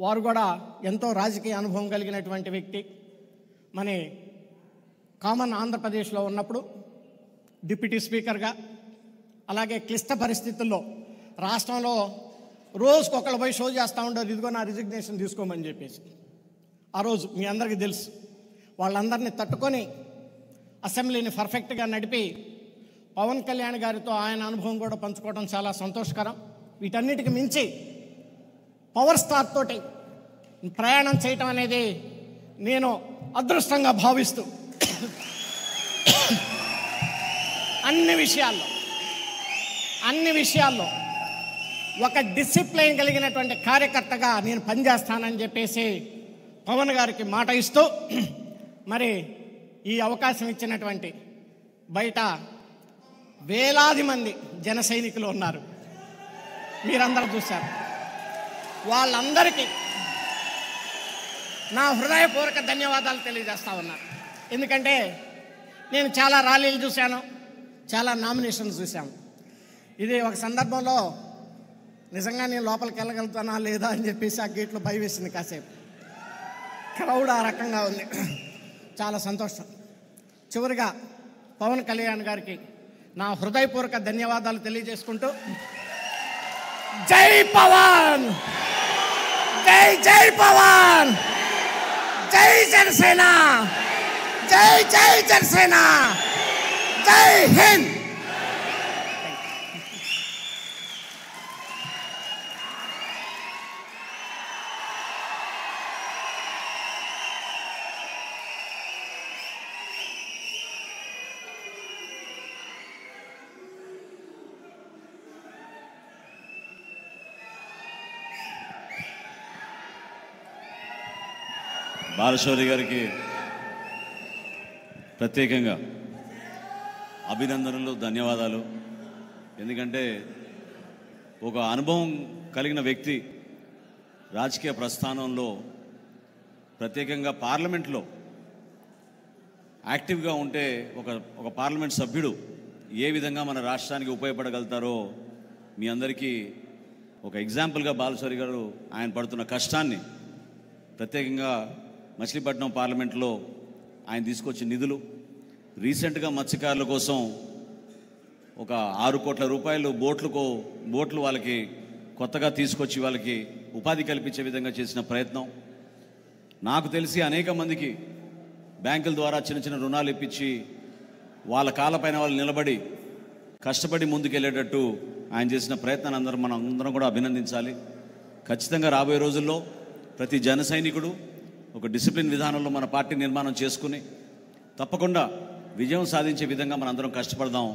వారు కూడా ఎంతో రాజకీయ అనుభవం కలిగినటువంటి వ్యక్తి. మన కామన్ ఆంధ్రప్రదేశ్లో ఉన్నప్పుడు డిప్యూటీ స్పీకర్గా, అలాగే క్లిష్ట పరిస్థితుల్లో రాష్ట్రంలో రోజుకు ఒకళ్ళు పోయి షో చేస్తూ ఉండరు, ఇదిగో నా రిజిగ్నేషన్ తీసుకోమని చెప్పేసి. ఆ రోజు మీ అందరికీ తెలుసు. వాళ్ళందరినీ తట్టుకొని అసెంబ్లీని పర్ఫెక్ట్గా నడిపి పవన్ కళ్యాణ్ గారితో ఆయన అనుభవం కూడా పంచుకోవడం చాలా సంతోషకరం. వీటన్నిటికి మించి పవర్ స్టార్ తోటి ప్రయాణం చేయటం అనేది నేను అదృష్టంగా భావిస్తూ అన్ని విషయాల్లో ఒక డిసిప్లైన్ కలిగినటువంటి కార్యకర్తగా నేను పనిచేస్తానని చెప్పేసి పవన్ గారికి మాట ఇస్తూ, మరి ఈ అవకాశం ఇచ్చినటువంటి బయట వేలాది మంది జన సైనికులు ఉన్నారు, మీరందరూ చూశారు. వాళ్ళందరికీ నా హృదయపూర్వక ధన్యవాదాలు తెలియజేస్తా ఉన్నాను. ఎందుకంటే నేను చాలా ర్యాలీలు చూశాను, చాలా నామినేషన్స్ చూశాను. ఇది ఒక సందర్భంలో నిజంగా నేను లోపలికి వెళ్ళగలుగుతానా లేదా అని చెప్పేసి ఆ గేట్లో భయం వేసింది. కాసేపు క్రౌడ్ ఆ రకంగా ఉంది. చాలా సంతోషం. చివరిగా పవన్ కళ్యాణ్ గారికి నా హృదయపూర్వక ధన్యవాదాలు తెలియజేసుకుంటూ, జై పవన్, జై జై పవన్, జై జనసేన, జై జై జనసేన, జై హింద్. బాలశౌరి గారికి ప్రత్యేకంగా అభినందనలు, ధన్యవాదాలు. ఎందుకంటే ఒక అనుభవం కలిగిన వ్యక్తి రాజకీయ ప్రస్థానంలో, ప్రత్యేకంగా పార్లమెంట్లో యాక్టివ్గా ఉంటే ఒక పార్లమెంట్ సభ్యుడు ఏ విధంగా మన రాష్ట్రానికి ఉపయోగపడగలుగుతారో మీ అందరికీ ఒక ఎగ్జాంపుల్గా బాలశౌరి గారు ఆయన పడుతున్న కష్టాన్ని, ప్రత్యేకంగా మచిలీపట్నం పార్లమెంట్లో ఆయన తీసుకొచ్చిన నిధులు, రీసెంట్గా మత్స్యకారుల కోసం ఒక 6 కోట్ల రూపాయలు బోట్లు వాళ్ళకి కొత్తగా తీసుకొచ్చి వాళ్ళకి ఉపాధి కల్పించే విధంగా చేసిన ప్రయత్నం, నాకు తెలిసి అనేక మందికి బ్యాంకుల ద్వారా చిన్న చిన్న రుణాలు ఇప్పించి వాళ్ళ కాళ్ళపైన వాళ్ళు నిలబడి కష్టపడి ముందుకెళ్ళేటట్టు ఆయన చేసిన ప్రయత్నాన్ని మనం అందరం కూడా అభినందించాలి. ఖచ్చితంగా రాబోయే రోజుల్లో ప్రతి జన సైనికుడు ఒక డిసిప్లిన్ విధానంలో మన పార్టీ నిర్మాణం చేసుకుని తప్పకుండా విజయం సాధించే విధంగా మనందరం కష్టపడదాం.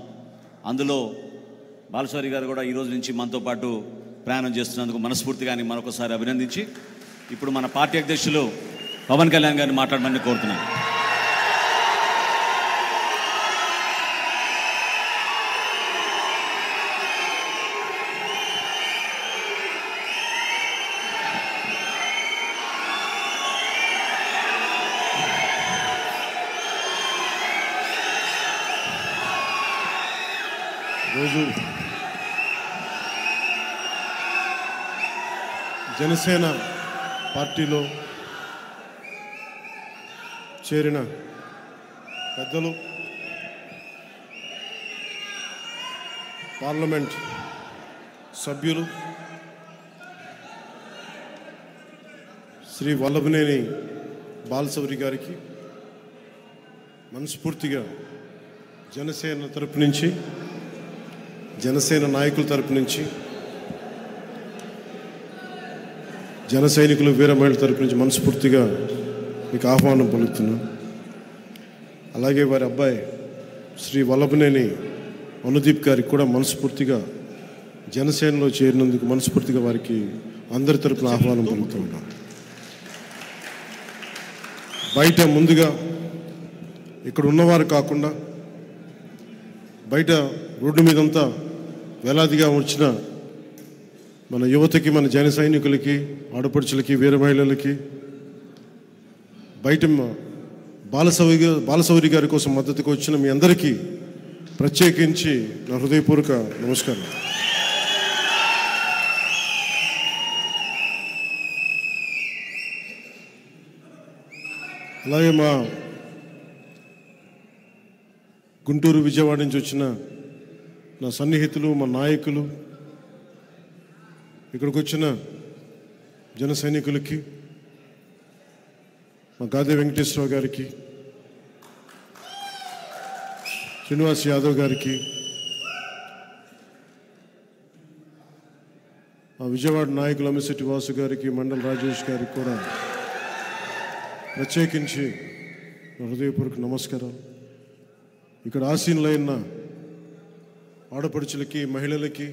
అందులో బాలశౌరి గారు కూడా ఈరోజు నుంచి మనతో పాటు ప్రయాణం చేస్తున్నందుకు మనస్ఫూర్తిగా మరొకసారి అభినందించి, ఇప్పుడు మన పార్టీ అధ్యక్షులు పవన్ కళ్యాణ్ గారిని మాట్లాడమని కోరుతున్నాను. రోజు జనసేన పార్టీలో చేరిన పెద్దలు, పార్లమెంట్ సభ్యులు శ్రీ వల్లభనేని బాలశౌరి గారికి మనస్ఫూర్తిగా జనసేన తరపు నుంచి, జనసేన నాయకుల తరపు నుంచి, జన సైనికులు వీర మహిళల తరపు నుంచి మనస్ఫూర్తిగా మీకు ఆహ్వానం పలుకుతున్నాను. అలాగే వారి అబ్బాయి శ్రీ వల్లభనేని అనుదీప్ గారికి కూడా మనస్ఫూర్తిగా జనసేనలో చేరినందుకు మనస్ఫూర్తిగా వారికి అందరి తరపున ఆహ్వానం పలుకుతూ ఉన్నాం. బయట ముందుగా ఇక్కడ ఉన్నవారు కాకుండా బయట రోడ్డు మీదంతా వేలాదిగా వచ్చిన మన యువతకి, మన జన సైనికులకి, ఆడపడుచులకి, వీర మహిళలకి, బయట బాలశౌరి గారి కోసం మద్దతుకు వచ్చిన మీ అందరికీ ప్రత్యేకించి నా హృదయపూర్వక నమస్కారం. అలాగే మా గుంటూరు, విజయవాడ నుంచి వచ్చిన నా సన్నిహితులు, మా నాయకులు, ఇక్కడికి వచ్చిన జన సైనికులకి, మా గాదే వెంకటేశ్వరరావు గారికి, శ్రీనివాస్ యాదవ్ గారికి, మా విజయవాడ నాయకులు అమ్మిశెట్టి వాసు గారికి, మండల రాజేష్ గారికి కూడా ప్రత్యేకించి హృదయపూర్వక నమస్కారాలు. ఇక్కడ ఆసీనులైన ఆడపడుచులకి, మహిళలకి,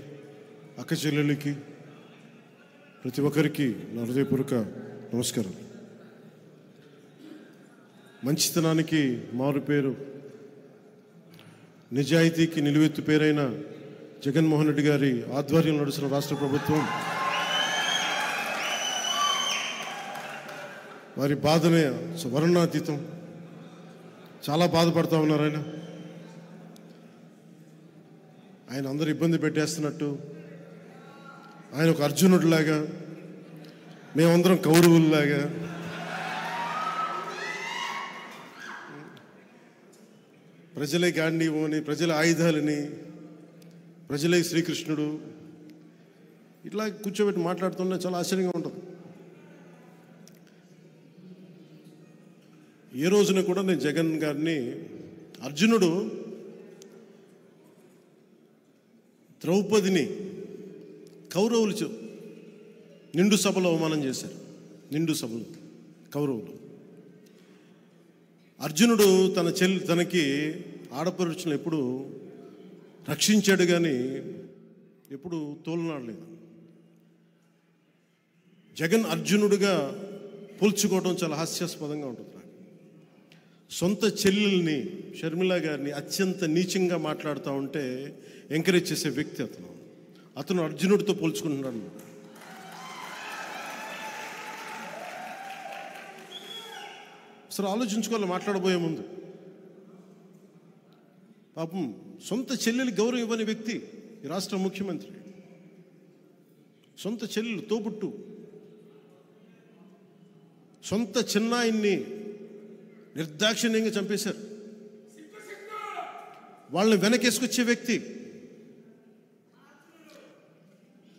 అక్క చెల్లెలకి, ప్రతి ఒక్కరికి నా హృదయపూర్వక నమస్కారం. మంచితనానికి మారు పేరు, నిజాయితీకి నిలువెత్తు పేరైన జగన్మోహన్ రెడ్డి గారి ఆధ్వర్యంలో నడుస్తున్న రాష్ట్ర ప్రభుత్వం వారి బాధనే వర్ణనాతీతం. చాలా బాధపడుతూ ఉన్నారు. ఆయన అందరు ఇబ్బంది పెట్టేస్తున్నట్టు, ఆయన ఒక అర్జునుడిలాగా, మేమందరం కౌరవుల్లాగా, ప్రజలే గాంధీవని, ప్రజల ఆయుధాలని, ప్రజలే శ్రీకృష్ణుడు, ఇట్లా కూర్చోబెట్టి మాట్లాడుతున్నా చాలా ఆశ్చర్యంగా ఉంటుంది. ఏ రోజున కూడా నేను జగన్ గారిని అర్జునుడు ద్రౌపదిని కౌరవులు నిండు సభలో అవమానం చేశారు. నిండు సభలో కౌరవులు. అర్జునుడు తనకి ఆడపడుచులను ఎప్పుడు రక్షించాడు కానీ ఎప్పుడు తోలనాడలేదు. జగన్ అర్జునుడిగా పోల్చుకోవడం చాలా హాస్యాస్పదంగా ఉంటుంది. సొంత చెల్లెల్ని, షర్మిల గారిని అత్యంత నీచంగా మాట్లాడుతూ ఉంటే ఎంకరేజ్ చేసే వ్యక్తి అతను అర్జునుడితో పోల్చుకుంటున్నాడు. అసలు ఆలోచించుకోవాలి మాట్లాడబోయే ముందు. పాపం సొంత చెల్లెలు గౌరవం ఇవ్వని వ్యక్తి ఈ రాష్ట్ర ముఖ్యమంత్రి. సొంత చెల్లెలు, తోబుట్టు, సొంత చిన్నాయిన్ని నిర్దాక్షిణ్యంగా చంపేశారు. వాళ్ళని వెనకేసుకొచ్చే వ్యక్తి.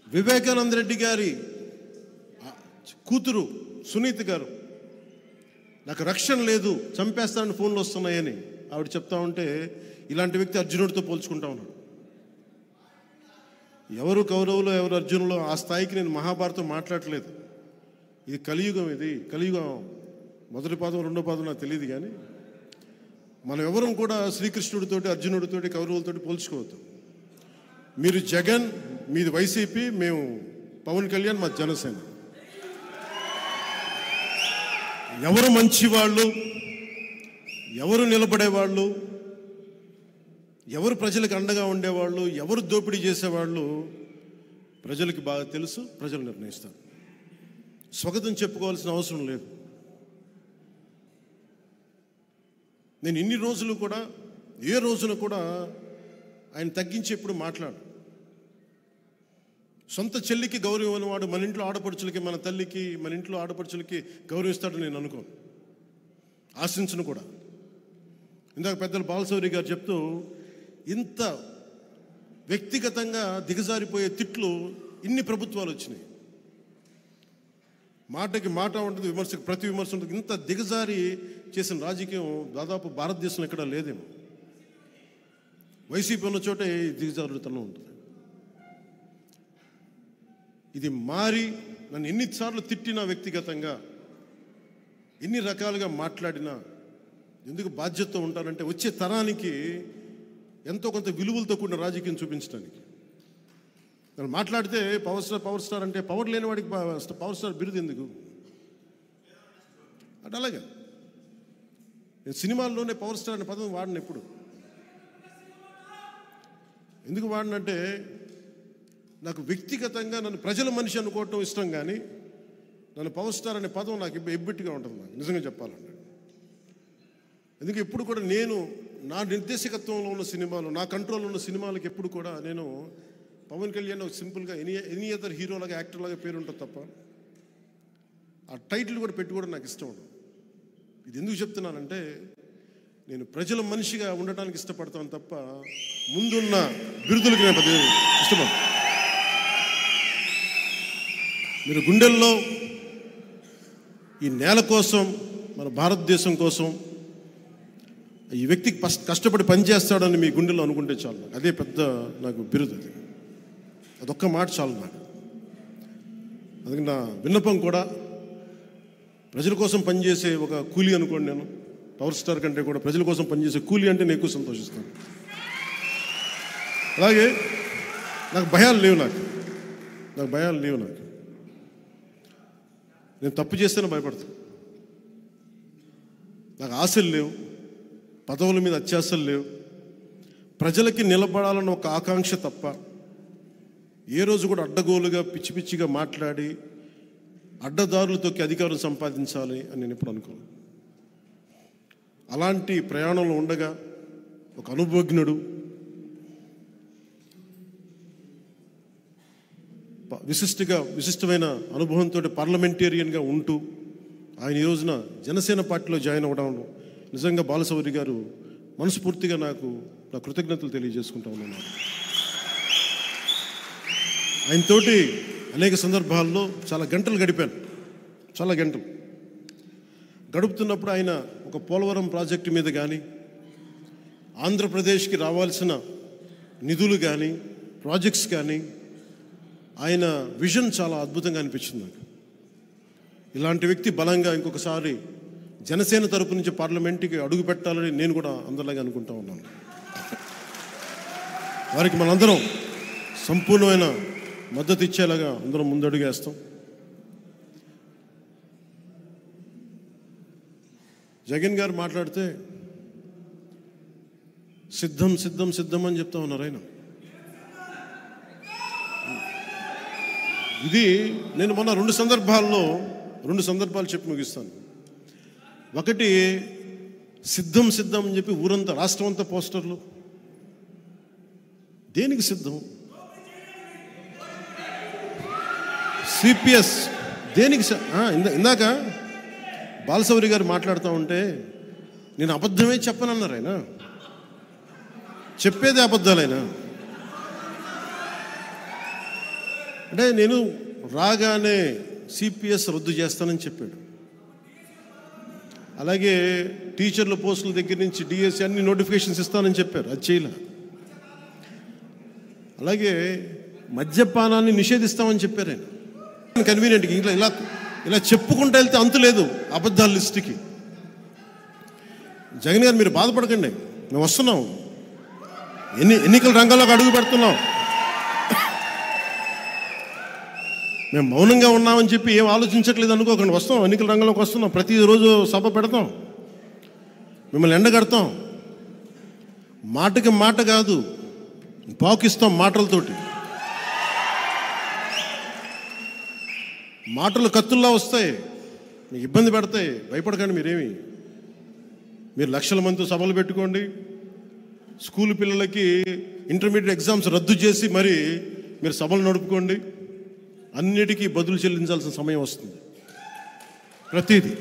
వివేకానంద రెడ్డి గారి కూతురు సునీత గారు, నాకు రక్షణ లేదు, చంపేస్తానని ఫోన్లు వస్తున్నాయని ఆవిడ చెప్తా ఉంటే ఇలాంటి వ్యక్తి అర్జునుడితో పోల్చుకుంటా ఉన్నాడు. ఎవరు కౌరవులు, ఎవరు అర్జునులు, ఆ స్థాయికి నేను మహాభారతం మాట్లాడలేదు. ఇది కలియుగం. ఇది కలియుగం. మొదటి పాదం, రెండో పాదం నాకు తెలియదు, కానీ మనం ఎవరం కూడా శ్రీకృష్ణుడితోటి, అర్జునుడితోటి, కౌరవులతోటి పోల్చుకోవద్దు. మీరు జగన్, మీది వైసీపీ, మేము పవన్ కళ్యాణ్, మా జనసేన. ఎవరు మంచివాళ్ళు, ఎవరు నిలబడేవాళ్ళు, ఎవరు ప్రజలకు అండగా ఉండేవాళ్ళు, ఎవరు దోపిడీ చేసేవాళ్ళు ప్రజలకి బాగా తెలుసు. ప్రజలు నిర్ణయిస్తారు. స్వాగతం చెప్పుకోవాల్సిన అవసరం లేదు. నేను ఇన్ని రోజులు కూడా ఏ రోజున కూడా ఆయన తగ్గించి ఎప్పుడు మాట్లాడు. సొంత చెల్లికి గౌరవం అనేవాడు మన ఇంట్లో ఆడపడుచులకి, మన తల్లికి, మన ఇంట్లో ఆడపడుచులకి గౌరవిస్తాడని నేను అనుకోను, ఆశించను కూడా. ఇందాక పెద్దలు బాలశౌరి గారు చెప్తూ ఇంత వ్యక్తిగతంగా దిగజారిపోయే తిట్లు ఇన్ని ప్రభుత్వాలు వచ్చినాయి. మాటకి మాట ఉంటుంది, విమర్శకు ప్రతి విమర్శ ఉంటుంది. ఇంత దిగజారి చేసిన రాజకీయం దాదాపు భారతదేశంలో ఎక్కడా లేదేమో. వైసీపీ ఉన్న చోటే దిగజారుతనం ఉంటుంది. ఇది మారి నన్ను ఎన్నిసార్లు తిట్టినా, వ్యక్తిగతంగా ఎన్ని రకాలుగా మాట్లాడినా ఎందుకు బాధ్యతతో ఉంటానంటే వచ్చే తరానికి ఎంతో కొంత విలువలతో కూడిన రాజకీయం చూపించడానికి. నేను మాట్లాడితే పవర్ స్టార్ అంటే పవర్ లేని వాడికి పవర్ స్టార్ బిరుదు ఎందుకు అంటే అలాగే నేను సినిమాల్లోనే పవర్ స్టార్ అనే పదం వాడిన ఎప్పుడు ఎందుకు వాడినంటే నాకు వ్యక్తిగతంగా నన్ను ప్రజల మనిషి అనుకోవటం ఇష్టం, కానీ నన్ను పవర్ స్టార్ అనే పదం నాకు ఎబ్బెట్టుగా ఉంటుంది నాకు నిజంగా చెప్పాలంటే. ఎందుకు ఎప్పుడు కూడా నేను నా నిర్దేశకత్వంలో ఉన్న సినిమాలు, నా కంట్రోల్లో ఉన్న సినిమాలకు ఎప్పుడు కూడా నేను పవన్ కళ్యాణ్ ఒక సింపుల్గా ఎనీ అదర్ హీరోలాగా యాక్టర్లాగా పేరు ఉంటుంది తప్ప ఆ టైటిల్ కూడా పెట్టుకోవడం నాకు ఇష్టం ఉండదు. ఇది ఎందుకు చెప్తున్నానంటే నేను ప్రజల మనిషిగా ఉండటానికి ఇష్టపడతాను తప్ప ముందున్న బిరుదులకి నేను ఇష్టపడతాను. మీరు గుండెల్లో ఈ నేల కోసం, మన భారతదేశం కోసం ఈ వ్యక్తికి కష్టపడి పనిచేస్తాడని మీ గుండెల్లో అనుకుంటే చాలు. నాకు అదే పెద్ద నాకు బిరుదు. అదొక్క మాట చాలు నాకు. అందుకే నా విన్నపం కూడా ప్రజల కోసం పనిచేసే ఒక కూలీ అనుకోండి. నేను పవర్ స్టార్ కంటే కూడా ప్రజల కోసం పనిచేసే కూలీ అంటే నేను ఎక్కువ సంతోషిస్తాను. అలాగే నాకు భయాలు లేవు. నాకు భయాలు లేవు. నేను తప్పు చేస్తేనే భయపడతాను. నాకు ఆశలు లేవు, పదవుల మీద అత్యాశలు లేవు. ప్రజలకి నిలబడాలన్న ఒక ఆకాంక్ష తప్ప ఏ రోజు కూడా అడ్డగోలుగా పిచ్చి పిచ్చిగా మాట్లాడి అడ్డదారులతోకి అధికారం సంపాదించాలి అని నేను ఎప్పుడు అనుకోను. అలాంటి ప్రయాణంలో ఉండగా ఒక అనుభవజ్ఞుడు, విశిష్టమైన అనుభవంతో పార్లమెంటేరియన్గా ఉంటూ ఆయన ఈ రోజున జనసేన పార్టీలో జాయిన్ అవ్వడం నిజంగా బాలశౌరి గారు మనస్ఫూర్తిగా నాకు నా కృతజ్ఞతలు తెలియజేసుకుంటా ఉన్నాను. ఆయనతోటి అనేక సందర్భాల్లో చాలా గంటలు గడిపాను. చాలా గంటలు గడుపుతున్నప్పుడు ఆయన ఒక పోలవరం ప్రాజెక్టు మీద కానీ, ఆంధ్రప్రదేశ్కి రావాల్సిన నిధులు కానీ, ప్రాజెక్ట్స్ కానీ ఆయన విజన్ చాలా అద్భుతంగా అనిపించింది నాకు. ఇలాంటి వ్యక్తి బలంగా ఇంకొకసారి జనసేన తరపు నుంచి పార్లమెంట్కి అడుగు పెట్టాలని నేను కూడా అందరిలాగా అనుకుంటా ఉన్నాను. వారికి మనందరం సంపూర్ణమైన మద్దతు ఇచ్చేలాగా అందరం ముందడుగు వేస్తాం. జగన్ గారు మాట్లాడితే సిద్ధం సిద్ధం సిద్ధం అని చెప్తా ఉన్నారు ఆయన. ఇది నేను మొన్న రెండు సందర్భాలు చెప్పి ముగిస్తాను. ఒకటి, సిద్ధం సిద్ధం అని చెప్పి ఊరంతా, రాష్ట్రం అంతా పోస్టర్లు. దేనికి సిద్ధం? సిపిఎస్ దేనికి? ఇందాక బాలశౌరి గారు మాట్లాడుతూ ఉంటే నేను అబద్ధమే చెప్పనన్నారు ఆయన. చెప్పేదే అబద్ధాలైనా అంటే నేను రాగానే సిపిఎస్ రద్దు చేస్తానని చెప్పాడు. అలాగే టీచర్ల పోస్టుల దగ్గర నుంచి డిఎస్సి అన్ని నోటిఫికేషన్స్ ఇస్తానని చెప్పారు, అది చేయలే. అలాగే మద్యపానాన్ని నిషేధిస్తామని చెప్పారు ఆయన. కన్వీనియంట్గా ఇలా చెప్పుకుంటూ వెళ్తే అంతు లేదు అబద్ధాల లిస్టుకి. జగన్ గారు మీరు బాధపడకండి, మేము వస్తున్నాం, ఎన్నికల రంగంలోకి అడుగు పెడుతున్నాం. మేము మౌనంగా ఉన్నామని చెప్పి ఏం ఆలోచించట్లేదు అనుకోకండి. వస్తాం, ఎన్నికల రంగంలోకి వస్తున్నాం. ప్రతిరోజు సభ పెడతాం, మిమ్మల్ని ఎండగడతాం. మాటకి మాట కాదు, పాకిస్తాం మాటలతోటి. మాటలు కత్తుల్లా వస్తాయి, మీకు ఇబ్బంది పెడతాయి. భయపడకండి మీరు లక్షల మందితో సభలు పెట్టుకోండి. స్కూల్ పిల్లలకి ఇంటర్మీడియట్ ఎగ్జామ్స్ రద్దు చేసి మరి మీరు సభలు నడుపుకోండి. అన్నిటికీ బదులు చెల్లించాల్సిన సమయం వస్తుంది. ప్రతిదీ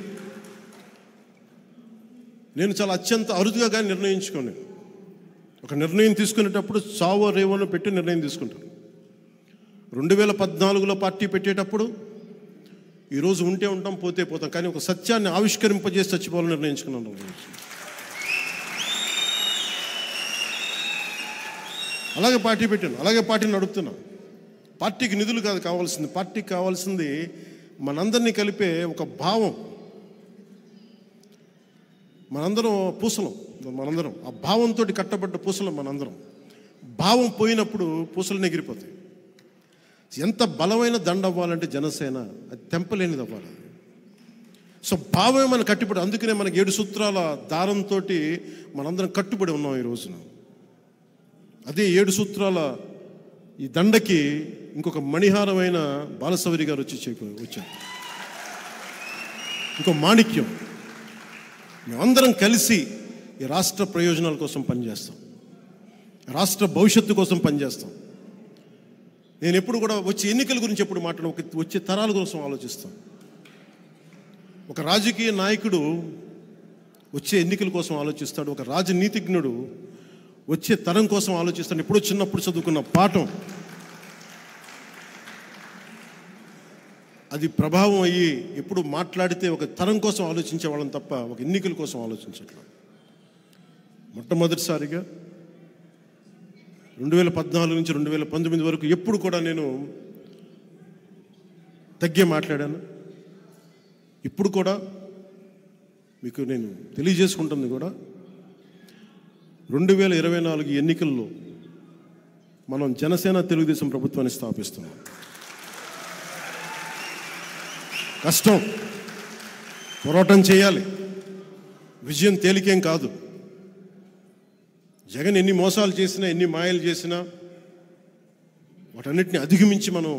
నేను చాలా అత్యంత అరుదుగా కానీ నిర్ణయించుకోండి. ఒక నిర్ణయం తీసుకునేటప్పుడు చావో రేవోను పెట్టి నిర్ణయం తీసుకుంటాను. 2014లో పార్టీ పెట్టేటప్పుడు ఈరోజు ఉంటే ఉంటాం, పోతే పోతాం, కానీ ఒక సత్యాన్ని ఆవిష్కరింపజేసి చచ్చిపోవాలని నిర్ణయించుకున్నాను. అలాగే పార్టీ పెట్టాను, అలాగే పార్టీని నడుపుతున్నాను. పార్టీకి నిధులు కాదు కావాల్సింది, పార్టీకి కావాల్సింది మనందరినీ కలిపే ఒక భావం. మనందరం పూసలం, మనందరం ఆ భావంతో కట్టబడ్డ పూసలం మనందరం. భావం పోయినప్పుడు పూసలు ఎగిరిపోతాయి. ఎంత బలమైన దండ అవ్వాలంటే జనసేన అది తెంపలేనిది అవ్వాలి. సో భావమే మనం కట్టుబడి, అందుకనే మనకి 7 సూత్రాల దారంతో మనందరం కట్టుబడి ఉన్నాం ఈ రోజున. అదే 7 సూత్రాల ఈ దండకి ఇంకొక మణిహారమైన బాలసౌరి గారు వచ్చారు. ఇంకో మాణిక్యం. మేమందరం కలిసి ఈ రాష్ట్ర ప్రయోజనాల కోసం పనిచేస్తాం, రాష్ట్ర భవిష్యత్తు కోసం పనిచేస్తాం. నేను ఎప్పుడు కూడా వచ్చే ఎన్నికల గురించి ఎప్పుడు వచ్చే తరాల కోసం ఆలోచిస్తాను. ఒక రాజకీయ నాయకుడు వచ్చే ఎన్నికల కోసం ఆలోచిస్తాడు, ఒక రాజనీతిజ్ఞుడు వచ్చే తరం కోసం ఆలోచిస్తాడు. ఎప్పుడో చిన్నప్పుడు చదువుకున్న పాఠం అది ప్రభావం అయ్యి ఎప్పుడు మాట్లాడితే ఒక తరం కోసం ఆలోచించే వాళ్ళని తప్ప ఒక ఎన్నికల కోసం ఆలోచించట్లేదు. మొట్టమొదటిసారిగా 2014 నుంచి 2019 వరకు ఎప్పుడు కూడా నేను తగ్గే మాట్లాడాను. ఇప్పుడు కూడా మీకు నేను తెలియజేసుకుంటుంది కూడా 2024 ఎన్నికల్లో మనం జనసేన తెలుగుదేశం ప్రభుత్వాన్ని స్థాపిస్తున్నాం. కష్టం, పోరాటం చేయాలి, విజయం తేలికేం కాదు. జగన్ ఎన్ని మోసాలు చేసినా, ఎన్ని మాయలు చేసినా వాటన్నిటిని అధిగమించి మనం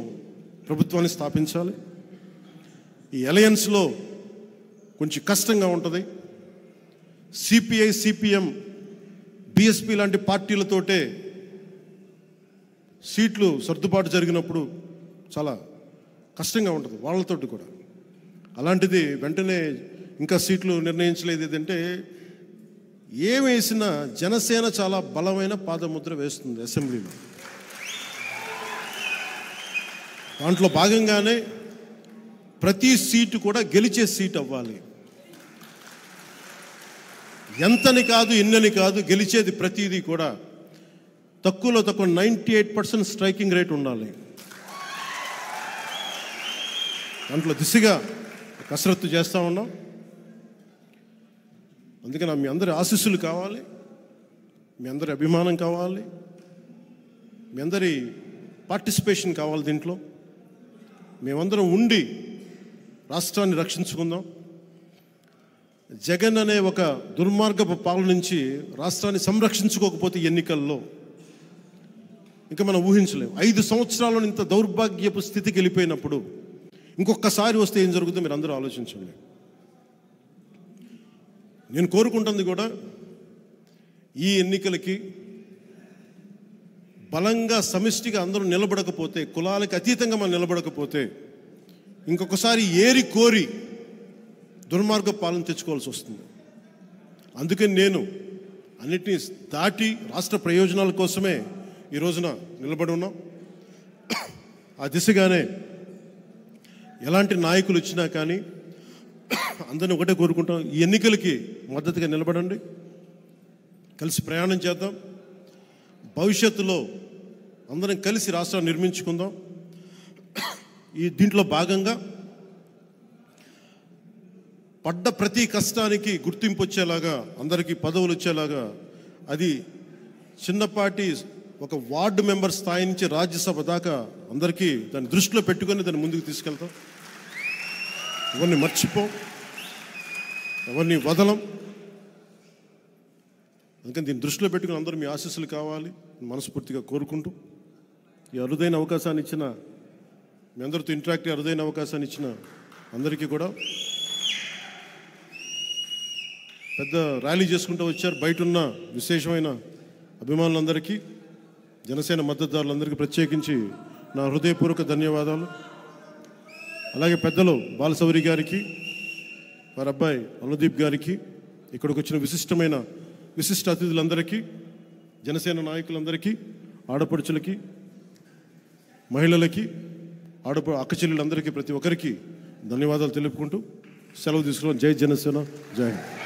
ప్రభుత్వాన్ని స్థాపించాలి. ఈ అలయన్స్లో కొంచెం కష్టంగా ఉంటుంది. సిపిఐ, సిపిఎం, బిఎస్పి లాంటి పార్టీలతోటే సీట్లు సర్దుబాటు జరిగినప్పుడు చాలా కష్టంగా ఉంటుంది వాళ్ళతోటి కూడా. అలాంటిది వెంటనే ఇంకా సీట్లు నిర్ణయించలేదు. ఏదంటే ఏం వేసినా జనసేన చాలా బలమైన పాదముద్ర వేస్తుంది అసెంబ్లీలో. దాంట్లో భాగంగానే ప్రతి సీటు కూడా గెలిచే సీట్ అవ్వాలి. ఎంతని కాదు, ఎన్నని కాదు, గెలిచేది ప్రతిదీ కూడా తక్కువలో తక్కువ 98% స్ట్రైకింగ్ రేట్ ఉండాలి. దాంట్లో దిశగా కసరత్తు చేస్తూ ఉన్నాం. అందుకని మీ అందరి ఆశీస్సులు కావాలి, మీ అందరి అభిమానం కావాలి, మీ అందరి పార్టిసిపేషన్ కావాలి. దీంట్లో మేమందరం ఉండి రాష్ట్రాన్ని రక్షించుకుందాం. జగన్ అనే ఒక దుర్మార్గపు పాలన నుంచి రాష్ట్రాన్ని సంరక్షించుకోకపోతే ఎన్నికల్లో ఇంకా మనం ఊహించలేము. 5 సంవత్సరాల్లో ఇంత దౌర్భాగ్యపు స్థితికి వెళ్ళిపోయినప్పుడు ఇంకొకసారి వస్తే ఏం జరుగుతుందో మీరు అందరూ ఆలోచించండి. నేను కోరుకుంటుంది కూడా ఈ ఎన్నికలకి బలంగా సమిష్టిగా అందరూ నిలబడకపోతే, కులాలకు అతీతంగా మనం నిలబడకపోతే ఇంకొకసారి ఏరి కోరి దుర్మార్గ పాలన తెచ్చుకోవాల్సి వస్తుంది. అందుకని నేను అన్నిటినీ దాటి రాష్ట్ర ప్రయోజనాల కోసమే ఈ రోజున నిలబడి ఉన్నాం. ఆ దిశగానే ఎలాంటి నాయకులు వచ్చినా కానీ అందరినీ ఒకటే కోరుకుంటాం, ఈ ఎన్నికలకి మద్దతుగా నిలబడండి, కలిసి ప్రయాణం చేద్దాం. భవిష్యత్తులో అందరం కలిసి రాష్ట్రాన్ని నిర్మించుకుందాం. దీంట్లో భాగంగా పడ్డ ప్రతి కష్టానికి గుర్తింపు వచ్చేలాగా, అందరికీ పదవులు వచ్చేలాగా, అది చిన్నపాటి ఒక వార్డు మెంబర్ స్థాయి నుంచి రాజ్యసభ దాకా అందరికీ దాన్ని దృష్టిలో పెట్టుకొని దాన్ని ముందుకు తీసుకెళ్తాం. ఎవరిని మర్చిపోం, ఎవరిని వదలం. అందుకని దీన్ని దృష్టిలో పెట్టుకుని అందరూ మీ ఆశీస్సులు కావాలి మనస్ఫూర్తిగా కోరుకుంటూ, ఈ అరుదైన అవకాశాన్ని ఇచ్చిన మీ అందరితో ఇంటరాక్ట్ అరుదైన అవకాశాన్ని ఇచ్చిన అందరికీ కూడా, పెద్ద ర్యాలీ చేసుకుంటూ వచ్చారు బయట ఉన్న విశేషమైన అభిమానులందరికీ, జనసేన మద్దతుదారులందరికీ ప్రత్యేకించి నా హృదయపూర్వక ధన్యవాదాలు. అలాగే పెద్దలు బాలసౌరి గారికి, వారి అబ్బాయి అనుదీప్ గారికి, ఇక్కడికి వచ్చిన విశిష్ట అతిథులందరికీ, జనసేన నాయకులందరికీ, ఆడపడుచులకి, మహిళలకి, అక్క చెల్లెలందరికీ, ప్రతి ఒక్కరికి ధన్యవాదాలు తెలుపుకుంటూ సెలవు తీసుకున్నాం. జై జనసేన, జై హింద్.